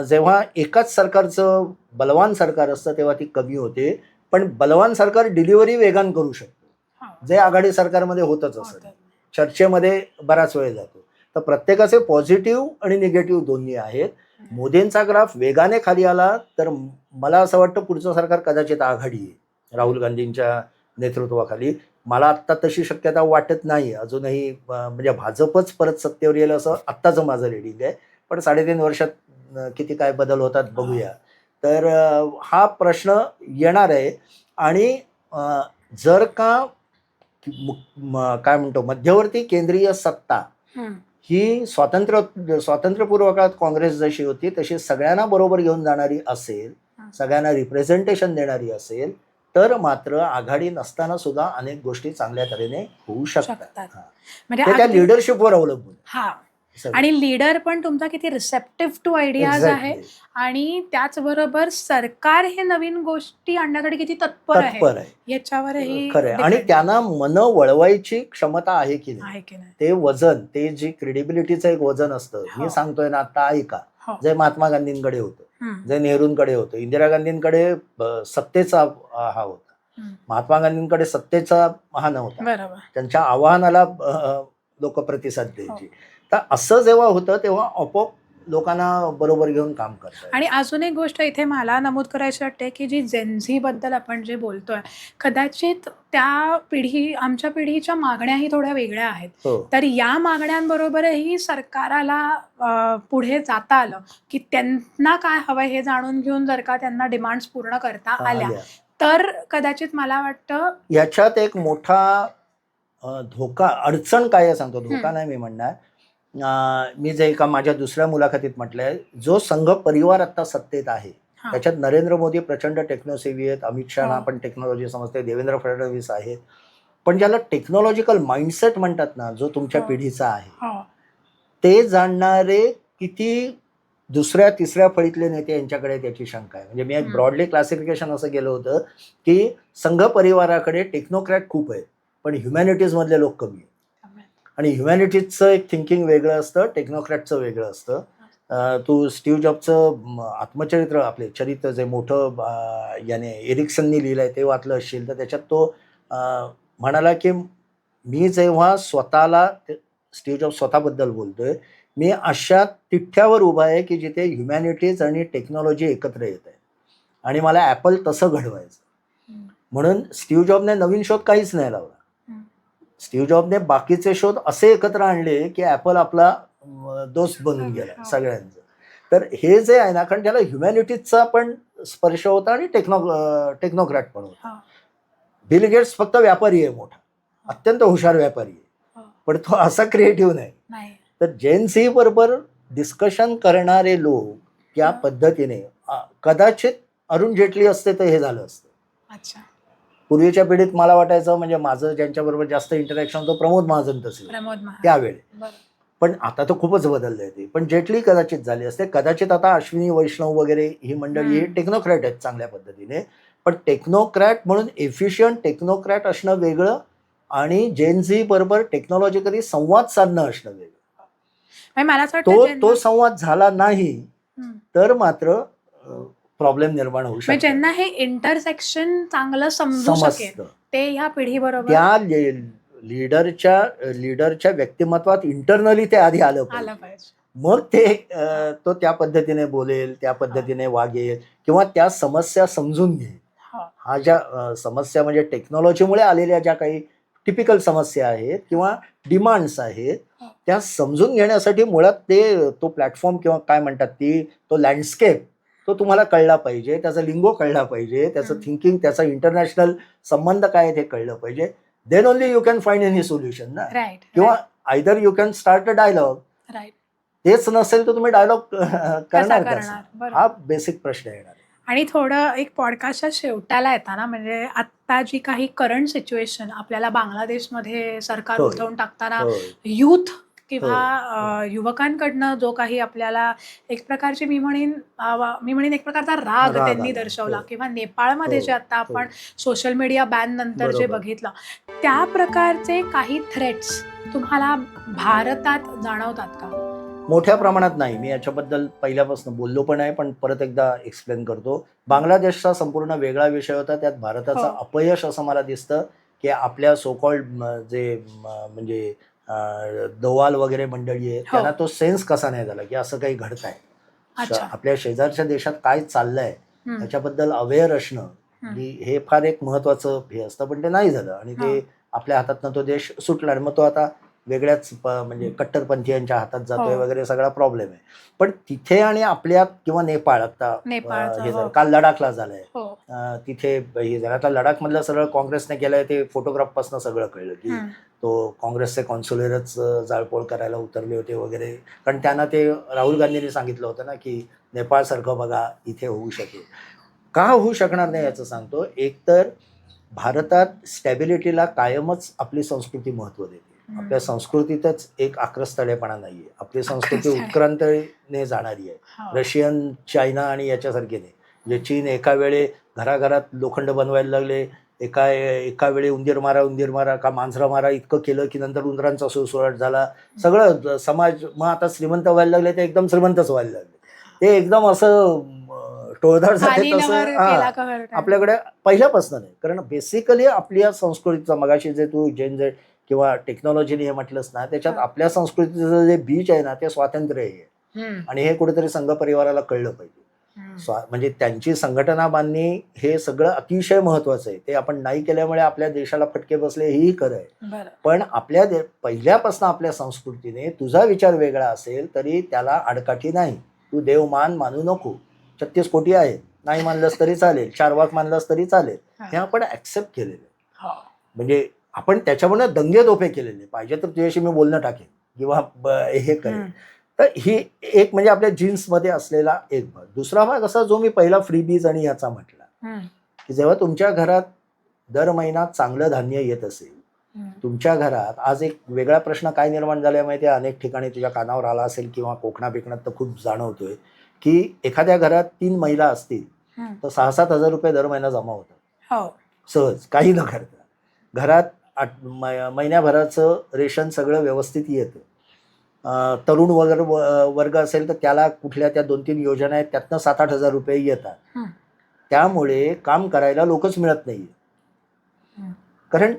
जेव्हा एकाच सरकारचं बलवान सरकार असतं तेव्हा ती कमी होते. पण बलवान सरकार डिलिव्हरी वेगान करू शकतो, जे आघाडी सरकारमध्ये होतच असतं. चर्चेमध्ये बराच वेळ जातो. तर प्रत्येकाचे पॉझिटिव्ह आणि निगेटिव्ह दोन्ही आहेत. मोदींचा ग्राफ वेगाने खाली आला तर मला असं वाटतं पुढचं सरकार कदाचित आघाडी आहे राहुल गांधींच्या नेतृत्वाखाली. मला आत्ता तशी शक्यता वाटत नाही अजूनही. म्हणजे भाजपच परत सत्तेवर येईल असं आत्ताचं माझं रिडिंग आहे. पण 3.5 वर्षात किती काय बदल होतात बघूया. तर हा प्रश्न येणार आहे. आणि जर का काय म्हणतो मध्यवर्ती केंद्रीय सत्ता हम्म. ही स्वातंत्र्यपूर्व काळात काँग्रेस जशी होती तशी सगळ्यांना बरोबर घेऊन जाणारी असेल, सगळ्यांना रिप्रेझेंटेशन देणारी असेल, तर मात्र आघाडी नसताना सुद्धा अनेक गोष्टी चांगल्या तऱ्हेने होऊ शकतात. शकतात. हा. म्हणजे ते त्या अगदी- लिडरशिपवर अवलंबून आहे हा सगळं. आणि लीडर पण तुमचा किती रिसेप्टिव्ह टू आयडियाज आहे Exactly. आणि त्याचबरोबर सरकार हे नवीन गोष्टी आणण्यासाठी किती तत्पर आहे तत्पर आहे, याच्यावरही खरं आहे. आणि depend त्यांना मन वळवायची क्षमता आहे की नाही, आहे की नाही. ते वजन, ते जे क्रेडिबिलिटीचं एक वजन असतं. हो. मी सांगतोय ना आता ऐका, हो. जे महात्मा गांधींकडे होतं, हम्म. जे नेहरूंकडे होतं, इंदिरा गांधींकडे सत्तेचा हा होता, हम्म. महात्मा गांधींकडे सत्तेचा हा नव्हता. बरोबर. त्यांच्या आवाहनाला लोक प्रतिसाद द्यायची. तर असं जेव्हा होतं तेव्हा आपोआप लोकांना बरोबर घेऊन काम करतात. आणि अजून एक गोष्ट इथे मला नमूद करायची वाटते की जी जेनझी बद्दल आपण जे बोलतोय, कदाचित त्या आमच्या पिढीच्या मागण्याही थोड्या वेगळ्या आहेत. हो. तर या मागण्यांबरोबरही सरकाराला पुढे जाता आलं की त्यांना काय हवंय हे जाणून घेऊन जर का त्यांना डिमांड्स पूर्ण करता आल्या तर कदाचित मला वाटतं याच्यात एक मोठा धोका, अडचण काय आहे सांगतो, धोका नाही मी म्हणणार. मी जे एका माझ्या दुसऱ्या मुलाखतीत म्हटलंय, जो संघ परिवार आता सत्तेत आहे हा. त्याच्यात नरेंद्र मोदी प्रचंड टेक्नोसेव्ही आहेत, अमित शहा हो. पण टेक्नॉलॉजी समजते, देवेंद्र फडणवीस आहेत, पण ज्याला टेक्नॉलॉजिकल माइंडसेट म्हणतात ना, जो तुमच्या हो. पिढीचा आहे, हो. ते जाणणारे किती दुसऱ्या तिसऱ्या फळीतले नेते यांच्याकडे त्याची शंका आहे. म्हणजे मी एक ब्रॉडली क्लासिफिकेशन असं केलं होतं की संघ परिवाराकडे टेक्नोक्रॅट खूप आहेत पण ह्युमॅनिटीज मधले लोक कमी आहेत. आणि ह्युमॅनिटीजचं एक थिंकिंग वेगळं असतं, टेक्नोक्रॅटचं वेगळं असतं. तू स्टीव्ह जॉबचं आत्मचरित्र, आपले चरित्र जे मोठं याने एरिक्सननी लिहिलंय ते वाचलं असशील तर त्याच्यात तो म्हणाला की मी जेव्हा स्वतःला, स्टीव्ह जॉब स्वतःबद्दल बोलतोय, मी अशा तिठ्यावर उभा आहे की जिथे ह्युमॅनिटीज आणि टेक्नॉलॉजी एकत्र येत आहे आणि मला ॲपल तसं घडवायचं. म्हणून स्टीव्ह जॉबने नवीन शोध काहीच नाही लावला. स्टीव्ह जॉबने बाकीचे शोध असे एकत्र आणले की ॲपल आपला दोस्त बनून गेला सगळ्यांचं. तर हे जे आहे ना, कारण त्याला ह्युमॅनिटीजचा पण स्पर्श होता आणि टेक्नोक्रॅट पण होता. बिल गेट्स फक्त व्यापारी आहे, मोठा अत्यंत हुशार व्यापारी आहे, पण तो असा क्रिएटिव्ह नाही. तर जेन झी बरोबर डिस्कशन करणारे लोक या पद्धतीने, कदाचित अरुण जेटली असते तर हे झालं असतं. अच्छा. पूर्वीच्या पिढीत मला वाटायचं, म्हणजे माझं ज्यांच्याबरोबर जास्त इंटरॅक्शन होतं प्रमोद महाजन तसे त्यावेळी, पण आता तर खूपच बदललंय ते. पण जेटली कदाचित झाली असते, कदाचित आता अश्विनी वैष्णव वगैरे ही मंडळी टेक्नोक्रॅट आहेत चांगल्या पद्धतीने, पण टेक्नोक्रॅट म्हणून एफिशियंट टेक्नोक्रॅट असणं वेगळं आणि जेन झी बरोबर टेक्नॉलॉजिकली संवाद साधणं असणं वेगळं. तो संवाद झाला नाही तर मात्र प्रॉब्लेम निर्माण होऊ शकतो. ज्यांना हे इंटरसेक्शन चांगलं समजू शकेल ते ह्या पिढीबरोबर, त्या लीडरच्या व्यक्तिमत्वात इंटरनली ते आधी आलं पाहिजे, मग ते तो त्या पद्धतीने बोलेल, त्या पद्धतीने वागेल किंवा त्या समस्या समजून घेईल. हा ज्या समस्या म्हणजे टेक्नॉलॉजीमुळे आलेल्या ज्या काही टिपिकल समस्या आहेत किंवा डिमांड्स आहेत त्या समजून घेण्यासाठी मुळात तो प्लॅटफॉर्म किंवा काय म्हणतात तो लँडस्केप तो तुम्हाला कळला पाहिजे, त्याचा लिंगो कळला पाहिजे, त्याचं थिंकिंग, त्याचा इंटरनॅशनल संबंध काय ते कळलं पाहिजे. Then only you can find any solution ना. किंवा either you can start a dialogue. तेच नसेल तर तुम्ही डायलॉग करणार कसं, हा बेसिक प्रश्न येणार. आणि थोडं एक पॉडकास्टच्या शेवटाला येताना, म्हणजे आता जी काही करंट सिच्युएशन आपल्याला बांगलादेशमध्ये सरकार उठवून टाकताना युथ किंवा युवकांकडनं जो काही आपल्याला एक प्रकारची मी म्हणेन एक प्रकारचा राग त्यांनी दर्शवला, किंवा नेपाळमध्ये जे आता आपण सोशल मीडिया बॅन नंतर जे बघितलं, त्या प्रकारचे काही थ्रेट्स तुम्हाला भारतात जाणवतात का? मोठ्या प्रमाणात नाही. मी याच्याबद्दल पहिल्यापासून बोललो पण आहे, पण परत एकदा एक्सप्लेन करतो. बांगलादेशचा संपूर्ण वेगळा विषय होता, त्यात भारताचं अपयश असं मला दिसतं की आपल्या सोकॉल्ड जे म्हणजे दोवाल वगैरे मंडळी आहे त्यांना तो सेन्स कसा नाही झाला की असं काही घडत आहे, आपल्या शेजारच्या देशात काय चाललंय त्याच्याबद्दल अवेअर असणं हे फार एक महत्वाचं हे असतं, पण ते नाही झालं आणि ते आपल्या हातातनं तो देश सुटला आणि मग तो आता वेगळ्याच म्हणजे कट्टरपंथीयांच्या हातात जातोय वगैरे सगळा प्रॉब्लेम आहे. पण तिथे आणि आपल्यात किंवा नेपाळ आता हे झालं, काल लडाखला झालंय, तिथे हे झालं. आता लडाख मधलं सगळं काँग्रेसने केलंय ते फोटोग्राफ पासून सगळं कळलं की तो काँग्रेसचे कॉन्सुलरच जाळपोळ करायला उतरले होते वगैरे. कारण त्यांना ते राहुल गांधींनी सांगितलं होतं ना की नेपाळसारखं बघा इथे होऊ शकेल. का होऊ शकणार नाही याचं सांगतो. एकतर भारतात स्टॅबिलिटीला कायमच आपली संस्कृती महत्त्व देते. आपल्या संस्कृतीतच एक आक्रस्थळेपणा नाही आहे. आपली संस्कृती आक्रस्थळे. उत्क्रांतीने जाणारी आहे. हो. रशियन, चायना आणि याच्यासारखे नाही. म्हणजे चीन एका वेळे घराघरात लोखंड बनवायला लागले, एका वेळी उंदीर मारा का मांजरा मारा इतकं केलं की नंतर उंदरांचा सुळसुळाट झाला. सगळं समाज मग आता श्रीमंत व्हायला लागले, ते एकदम श्रीमंतच व्हायला लागले. ते एकदम असं टोळधाड झाले खाली तसं. लहर केला कहर. आपल्याकडे पहिल्यापासून नाही. कारण बेसिकली आपल्या संस्कृतीचा मगाशी जे तू जेन किंवा टेक्नॉलॉजीने हे म्हटलंस ना, त्याच्यात आपल्या संस्कृतीचं जे बीज आहे ना ते स्वातंत्र्य आहे. आणि हे कुठेतरी संघ परिवाराला कळलं पाहिजे. म्हणजे त्यांची संघटना बांधणी हे सगळं अतिशय महत्वाचं आहे. ते आपण नाही केल्यामुळे आपल्या देशाला फटके बसले, हेही खरं आहे. पण आपल्या पहिल्यापासून आपल्या संस्कृतीने तुझा विचार वेगळा असेल तरी त्याला आडकाठी नाही. तू देव मानू नको. 36 कोटी आहेत, नाही मानलंस तरी चालेल, 4 वाक मानलंस तरी चालेल. हे आपण ऍक्सेप्ट केलेलं. म्हणजे आपण त्याच्यामुळे दंगे दोफे केलेले. पाहिजे तर तुझ्याशी मी बोलणं टाकेन किंवा हे करेन. तर ही एक म्हणजे आपल्या जीन्समध्ये असलेला एक भाग. दुसरा भाग असा जो मी पहिला फ्रीबीज आणि याचा म्हटला की जेव्हा तुमच्या घरात दर महिन्यात चांगलं धान्य येत असेल, तुमच्या घरात आज एक वेगळा प्रश्न काय निर्माण झालाय माहिती आहे. अनेक ठिकाणी तुझ्या कानावर आला असेल किंवा कोकणात तर खूप जाणवतोय की एखाद्या घरात 3 महिला असतील तर 6-7 हजार रुपये दर महिना जमा होतात सहज, काही न करता. घरात महिन्याभराचं रेशन सगळं व्यवस्थित येतं. तरुण वर्ग असेल तर त्याला कुठल्या त्या 2-3 योजना आहेत त्यातनं 7-8 हजार रुपये येतात. त्यामुळे काम करायला लोकच मिळत नाही. कारण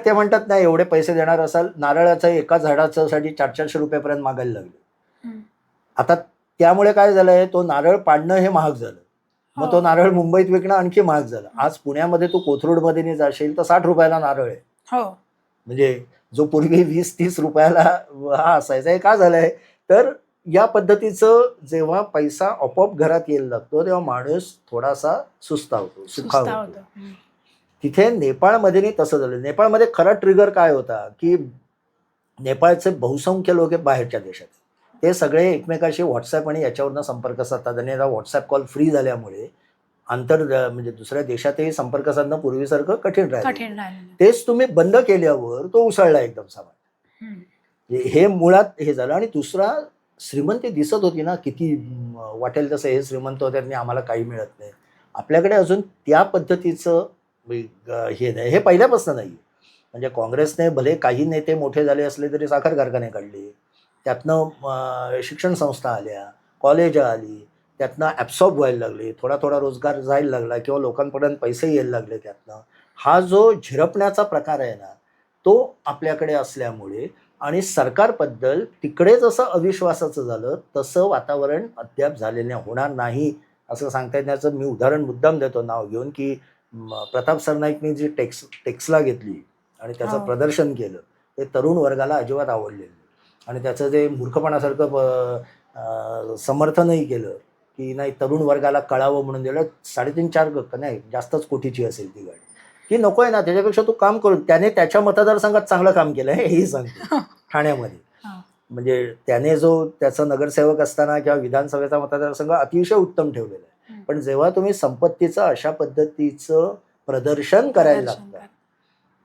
ते म्हणतात ना एवढे पैसे देणार असाल, नारळाचं एका झाडाचं साठी 400-400 रुपयापर्यंत मागायला लागले. आता त्यामुळे काय झालंय, तो नारळ पाडणं हे महाग झालं. मग तो नारळ मुंबईत विकणं आणखी महाग झालं. आज पुण्यामध्ये तू कोथरूडमध्ये जाशील तर 60 रुपयाला नारळ आहे. म्हणजे जो पूर्वी 20-30 रुपयाला हा असायचा. हे का झालंय तर या पद्धतीचं जेव्हा पैसा आपोआप घरात यायला लागतो तेव्हा माणूस थोडासा सुस्तावतो, सुखावतो. तिथे नेपाळमध्ये तसं झालं. नेपाळमध्ये खरा ट्रिगर काय होता की नेपाळचे बहुसंख्य लोक बाहेरच्या देशात, ते सगळे एकमेकाशी व्हॉट्सअप आणि याच्यावरनं संपर्क साधतात. आणि आता व्हॉट्सअप कॉल फ्री झाल्यामुळे म्हणजे दुसऱ्या देशातही संपर्क साधणं पूर्वीसारखं कठीण राहिलं. तेच तुम्ही बंद केल्यावर तो उसळला एकदम सामान. हे मुळात हे झालं. आणि दुसरा, श्रीमंती दिसत होती ना किती वाटेल तसं हे श्रीमंत होते आणि आम्हाला काही मिळत नाही. आपल्याकडे अजून त्या पद्धतीचं हे नाही. हे पहिल्यापासून नाही. म्हणजे काँग्रेसने भले काही नेते मोठे झाले असले तरी साखर कारखाने काढले, त्यातनं शिक्षण संस्था आल्या, कॉलेज आली, त्यातनं ॲब्सॉर्ब व्हायला लागले, थोडा रोजगार जायला लागला किंवा लोकांपर्यंत पैसे यायला लागले त्यातनं. हा जो झिरपण्याचा प्रकार आहे ना तो आपल्याकडे असल्यामुळे आणि सरकारबद्दल तिकडे जसं अविश्वासाचं झालं तसं वातावरण अद्याप झालेलं होणार नाही असं सांगता येण्याचं मी उदाहरण मुद्दाम देतो नाव घेऊन की प्रताप सरनाईकनी जी टेक्सला घेतली आणि त्याचं प्रदर्शन केलं ते तरुण वर्गाला अजिबात आवडलेलं. आणि त्याचं जे मूर्खपणासारखं समर्थनही केलं की नाही तरुण वर्गाला कळावं म्हणून दिलं. 3.5-4 नाही जास्तच कोटीची असेल ती गाडी, की नको आहे ना त्याच्यापेक्षा तू काम करून. त्याने त्याच्या मतदारसंघात चांगलं काम केलं हेही सांगतो ठाण्यामध्ये. म्हणजे त्याने जो त्याचा नगरसेवक असताना किंवा विधानसभेचा मतदारसंघ अतिशय उत्तम ठेवलेला आहे. पण जेव्हा तुम्ही संपत्तीचं अशा पद्धतीचं प्रदर्शन करायला लागता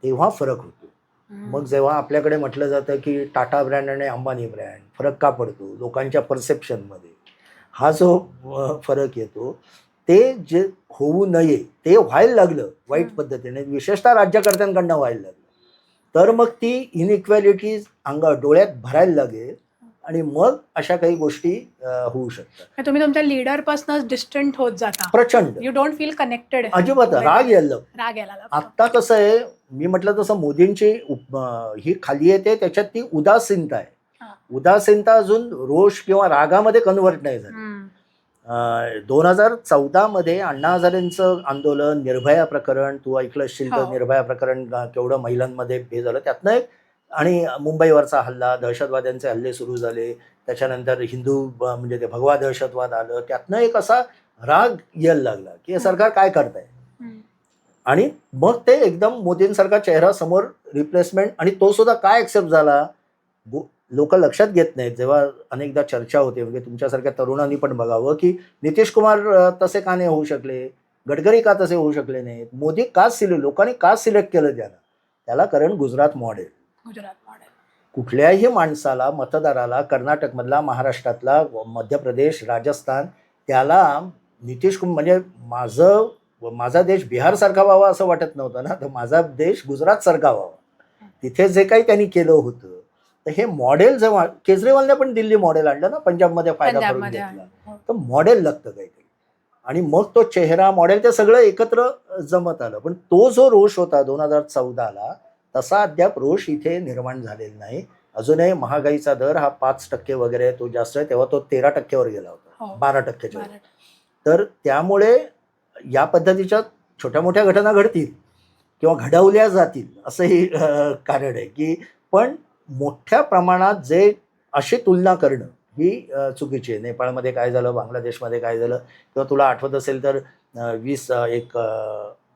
तेव्हा फरक होतो. मग जेव्हा आपल्याकडे म्हटलं जातं की टाटा ब्रँड आणि अंबानी ब्रँड, फरक का पडतो लोकांच्या परसेप्शनमध्ये, हा जो फरक येतो ते जे होऊ नये ते व्हायला लागलं वाईट पद्धतीने, विशेषतः राज्यकर्त्यांकडनं व्हायला लागलं. तर मग ती इनइक्वॅलिटी डोळ्यात भरायला लागेल आणि मग अशा काही गोष्टी होऊ शकतात. तुम्ही तुमच्या लीडर पासून डिस्टंट होत जाता. प्रचंड. You don't feel connected. अजिबात राग यायला. आता कसं आहे मी म्हटलं तसं मोदींची ही खाली येते त्याच्यात ती उदासीनता आहे. उदासीनता अजून रोष किंवा रागामध्ये कन्व्हर्ट नाही झाली. 2014 मध्ये अण्णा हजारेंचं आंदोलन, निर्भया प्रकरण, तू ऐकलं असशील तर निर्भया प्रकरण केवढं महिलांमध्ये हे झालं त्यातनं एक. आणि मुंबईवरचा हल्ला, दहशतवाद्यांचे हल्ले सुरू झाले, त्याच्यानंतर हिंदू म्हणजे ते भगवा दहशतवाद आलं, त्यातनं एक असा राग यायला लागला की हे सरकार काय करताय. आणि मग ते एकदम मोदींसारखा चेहरा समोर रिप्लेसमेंट, आणि तो सुद्धा काय ऍक्सेप्ट झाला लोक लक्षात घेत नाहीत. जेव्हा अनेकदा चर्चा होते, म्हणजे तुमच्यासारख्या तरुणांनी पण बघावं की नितीश कुमार तसे का नाही होऊ शकले, गडकरी का तसे होऊ शकले नाहीत, मोदी का लोकांनी का सिलेक्ट केलं त्याला कारण गुजरात मॉडेल. गुजरात मॉडेल. कुठल्याही माणसाला, मतदाराला, कर्नाटकमधला, महाराष्ट्रातला, मध्य प्रदेश, राजस्थान, त्याला नितीश कुमार म्हणजे माझा देश बिहारसारखा व्हावा असं वाटत नव्हतं ना, तर माझा देश गुजरातसारखा व्हावा. तिथे जे काही त्यांनी केलं होतं, तर हे मॉडेल जेव्हा केजरीवालने पण दिल्ली मॉडेल आणलं ना, पंजाबमध्ये फायदा करून पंजाबमध्ये घेतला, हो. तर मॉडेल लागतं काहीतरी. आणि मग तो चेहरा मॉडेल ते सगळं एकत्र जमत आलं. पण तो जो रोष होता 2014ला, तसा अद्याप रोष इथे निर्माण झालेला नाही. अजूनही महागाईचा दर हा 5% वगैरे तो जास्त आहे, तेव्हा तो 13%वर गेला होता, हो. 12%च्या. तर त्यामुळे या पद्धतीच्या छोट्या मोठ्या घटना घडतील किंवा घडवल्या जातील असंही कारण आहे की, पण मोठ्या प्रमाणात जे अशी तुलना करणं ही चुकीची आहे. नेपाळमध्ये काय झालं, बांगलादेशमध्ये काय झालं, किंवा तुला आठवत असेल तर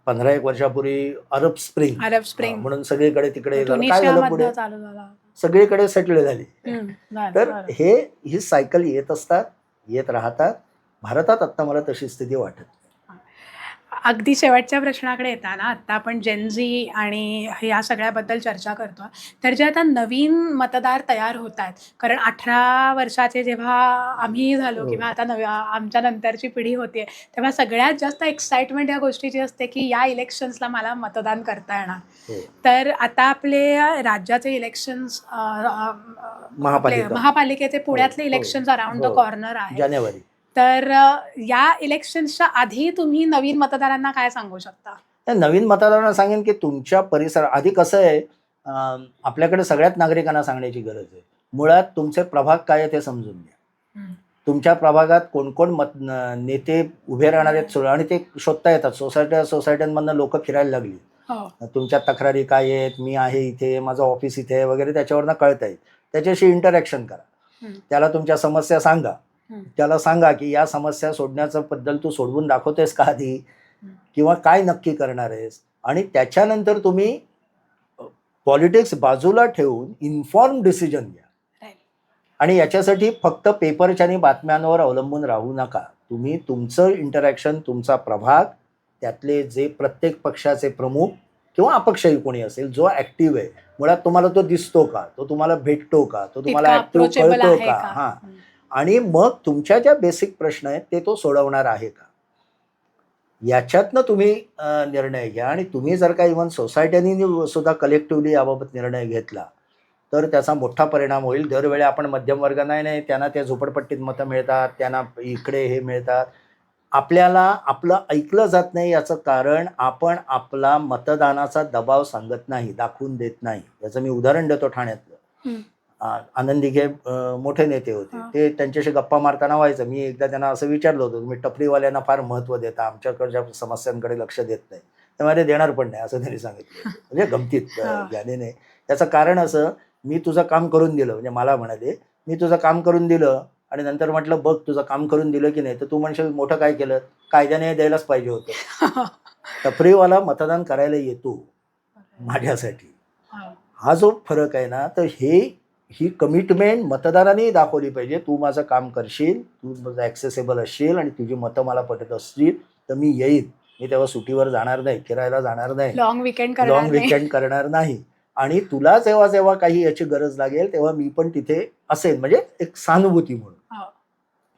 15-1 वर्षापूर्वी अरब स्प्रिंग म्हणून सगळीकडे तिकडे झालं. काय झालं पुढे, चालू झाला, सगळीकडे सेटल झाली. तर बरं. ही सायकल येत असतात, येत राहतात. भारतात आत्ता मला तशी स्थिती वाटत नाही. अगदी शेवटच्या प्रश्नाकडे येताना, आता आपण जेनझी आणि या सगळ्याबद्दल चर्चा करतो, तर जे आता नवीन मतदार तयार होत आहेत, कारण 18 वर्षाचे जेव्हा आम्ही झालो किंवा आता आमच्या नंतरची पिढी होते, तेव्हा सगळ्यात जास्त एक्साइटमेंट या गोष्टीची असते की या इलेक्शन्सला मला मतदान करता येणार. तर आता आपले राज्याचे इलेक्शन्स, महापालिकेचे पुण्यातले इलेक्शन्स अराउंड द कॉर्नर आहे, जानेवारी. तर या इलेक्शन्सच्या आधी तुम्ही नवीन मतदारांना काय सांगू शकता? नवीन मतदारांना सांगेन की तुमच्या परिसर आधी कसं आहे, आपल्याकडे सगळ्यात नागरिकांना सांगण्याची गरज आहे. मुळात तुमचे प्रभाग काय आहे ते समजून घ्या. तुमच्या प्रभागात कोण कोण नेते उभे राहणार आहेत आणि ते शोधता येतात. सोसायट्यांमधनं लोक फिरायला लागली. तुमच्या तक्रारी काय आहेत, मी आहे इथे, माझं ऑफिस इथे आहे वगैरे, त्याच्यावरनं कळता येईल. त्याच्याशी इंटरॅक्शन करा, त्याला तुमच्या समस्या सांगा, त्याला सांगा की या समस्या सोडण्याचं बद्दल तू सोडवून दाखवतेस का आधी, किंवा काय नक्की करणार आहेस. आणि त्याच्यानंतर तुम्ही पॉलिटिक्स बाजूला ठेवून इन्फॉर्म डिसिजन घ्या. आणि याच्यासाठी फक्त पेपरच्या आणि बातम्यांवर अवलंबून राहू नका. तुम्ही तुमचं इंटरॅक्शन, तुमचा प्रभाग, त्यातले जे प्रत्येक पक्षाचे प्रमुख किंवा अपक्षही कोणी असेल जो ऍक्टिव्ह आहे, मुळात तुम्हाला तो दिसतो का, तो तुम्हाला भेटतो का, तो तुम्हाला ऍक्टिव्ह कळतो का, हा, आणि मग तुमच्या ज्या बेसिक प्रश्न आहेत ते तो सोडवणार आहे का, याच्यातनं तुम्ही निर्णय घ्या. आणि तुम्ही जर का इव्हन सोसायट्यांनी सुद्धा कलेक्टिव्हली याबाबत निर्णय घेतला तर त्याचा मोठा परिणाम होईल. दरवेळी आपण मध्यम वर्ग नाही, त्यांना त्या झोपडपट्टीत मतं मिळतात, त्यांना इकडे हे मिळतात. आपल्याला आपलं ऐकलं जात नाही, याचं कारण आपण आपला मतदानाचा दबाव सांगत नाही, दाखवून देत नाही. याचं मी उदाहरण देतो. ठाण्यातलं आनंद दिघे मोठे नेते होते, ते त्यांच्याशी गप्पा मारताना व्हायचं, मी एकदा त्यांना असं विचारलं होतं, तुम्ही टपरीवाल्यांना फार महत्व देता, आमच्याकडच्या समस्यांकडे लक्ष देत नाही. त्यामुळे ते देणार पण नाही असं त्यांनी सांगितलं. म्हणजे गमतीत ज्ञानी नाही. त्याचं कारण असं, मी तुझं काम करून दिलं, म्हणजे मला म्हणाले, मी तुझं काम करून दिलं आणि नंतर म्हटलं बघ तुझं काम करून दिलं की नाही, तर तू म्हणशील मोठं काय केलं, कायद्याने द्यायलाच पाहिजे होतं. टपरीवाला मतदान करायला येतो माझ्यासाठी. हा जो फरक आहे ना, तर ही कमिटमेंट मतदारांनी दाखवली पाहिजे. तू माझं काम करशील, तू माझं ॲक्सेसेबल असशील आणि तुझी मतं मला पटत असतील तर मी येईन. मी तेव्हा सुट्टीवर जाणार नाही, फिरायला जाणार नाही, लॉंग विकेंड करणार नाही. आणि तुला जेव्हा जेव्हा काही याची गरज लागेल तेव्हा मी पण तिथे असेल, म्हणजे एक सहानुभूती म्हणून.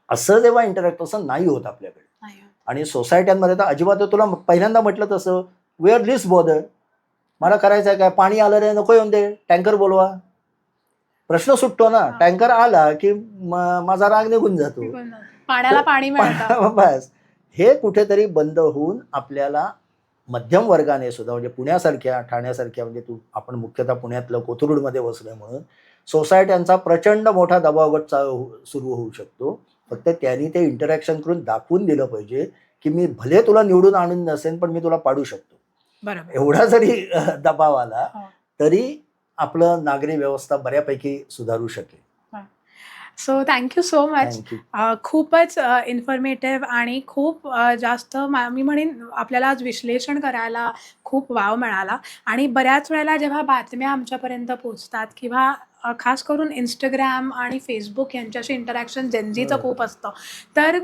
असं जेव्हा इंटरॅक्ट, असं नाही होत आपल्याकडे. आणि सोसायट्यांमध्ये तर अजिबात. तुला पहिल्यांदा म्हटलं तसं, वी आर लिस्ट बॉदर, मला करायचं आहे काय, पाणी आलं रे, नको येऊन दे, टँकर बोलवा, प्रश्न सुटतो ना. टँकर आला की माझा राग निघून जातो, पाण्याला पाणी मिळतं. बस. हे कुठेतरी बंद होऊन आपल्याला मध्यम वर्गाने सुद्धा, म्हणजे पुण्यासारख्या, ठाण्यासारख्या, म्हणजे आपण मुख्यतः पुण्यातलं कोथरूडमध्ये बसलोय म्हणून सोसायट्यांचा प्रचंड मोठा दबावगट सुरू होऊ शकतो. फक्त त्यांनी ते इंटरॅक्शन करून दाखवून दिलं पाहिजे की मी भले तुला निवडून आणून नसेल पण मी तुला पाडू शकतो. एवढा जरी दबाव आला तरी आपलं नागरी व्यवस्था बऱ्यापैकी सुधारू शकेल. So thank you so much. Thank you. खूपच इन्फॉर्मेटिव्ह आणि खूप जास्त मी म्हणेन आपल्याला आज विश्लेषण करायला खूप वाव मिळाला. आणि बऱ्याच वेळेला जेव्हा बातम्या आमच्यापर्यंत पोचतात किंवा खास करून इंस्टाग्राम आणि फेसबुक यांच्याशी इंटरॅक्शन जेनझीचं खूप असतं, तर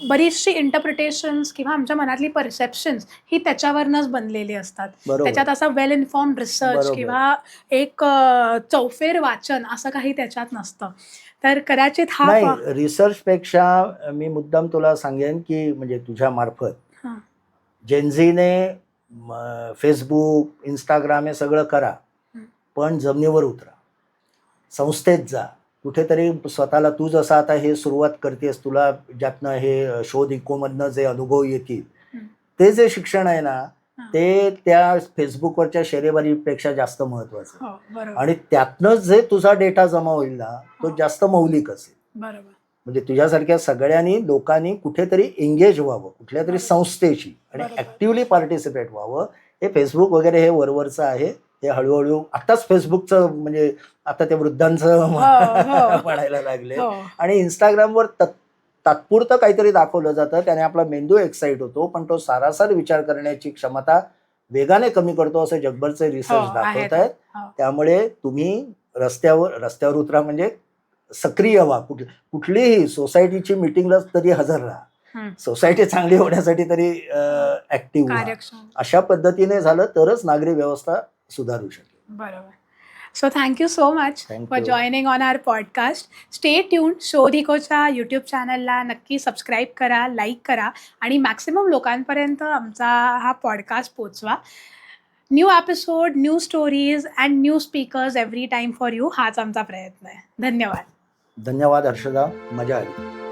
बरीचशी इंटरप्रिटेशन्स किंवा आमच्या मनातली परसेप्शन्स ही त्याच्यावरनंच बनलेली असतात. बरोबर. त्याच्यात असा वेल इन्फॉर्म्ड रिसर्च बरोबर. किंवा एक चौफेर वाचन असं काही त्याच्यात नसतं. तर कदाचित हा नाही, रिसर्चपेक्षा मी मुद्दाम तुला सांगेन की म्हणजे तुझ्या मार्फत हां. जेनझीने फेसबुक, इंस्टाग्राम हे सगळं करा, हं. पण जमिनीवर उतरा, संस्थेत जा, कुठेतरी स्वतःला तू जसं आता हे सुरुवात करतेस, तुला ज्यातनं हे शोध इकोमधनं जे अनुभव येतील, हं. ते जे शिक्षण आहे ना, हां. ते त्या फेसबुकवरच्या शेरेबारीपेक्षा जास्त महत्वाचं आहे. हो, बरोबर. आणि त्यातनं जे तुझा डेटा जमा होईल ना, तो हो. जास्त मौलिक असेल. बरोबर. म्हणजे तुझ्यासारख्या सगळ्यांनी लोकांनी कुठेतरी एंगेज व्हावं कुठल्या तरी बरोबर. संस्थेशी आणि बरोबर. ऍक्टिव्हली पार्टिसिपेट व्हावं. हे फेसबुक वगैरे हे वरवरचं आहे. हे हळूहळू आताच फेसबुकचं म्हणजे आता ते वृद्धांचं हो, हो. म्हणायला लागले. हो. आणि इंस्टाग्रामवर तात्पुरतं काहीतरी दाखवलं जातं, त्याने आपला मेंदू एक्साइट होतो, पण तो सारासार विचार करण्याची क्षमता वेगाने कमी करतो असं जगभरचे रिसर्च हो, दाखवत आहेत. आहेत. हो. त्यामुळे तुम्ही रस्त्यावर उतरा, म्हणजे सक्रिय व्हा. कुठलीही सोसायटीची मिटिंगला तरी हजर राहा. हं. सोसायटी चांगली होण्यासाठी तरी ऍक्टिव्ह व्हा. कार्यक्षम. अशा पद्धतीने झालं तरच नागरी व्यवस्था सुधारू शकेल. बरोबर. So thank you so much Thank for you. Joining on our podcast. Stay tune. शोध इकोच्या यूट्यूब चॅनलला नक्की सबस्क्राईब करा, लाईक करा आणि मॅक्सिमम लोकांपर्यंत आमचा हा पॉडकास्ट पोचवा. New episode, new stories and new speakers every time for you, हाच आमचा प्रयत्न आहे. धन्यवाद. धन्यवाद हर्षदा, मजा आली.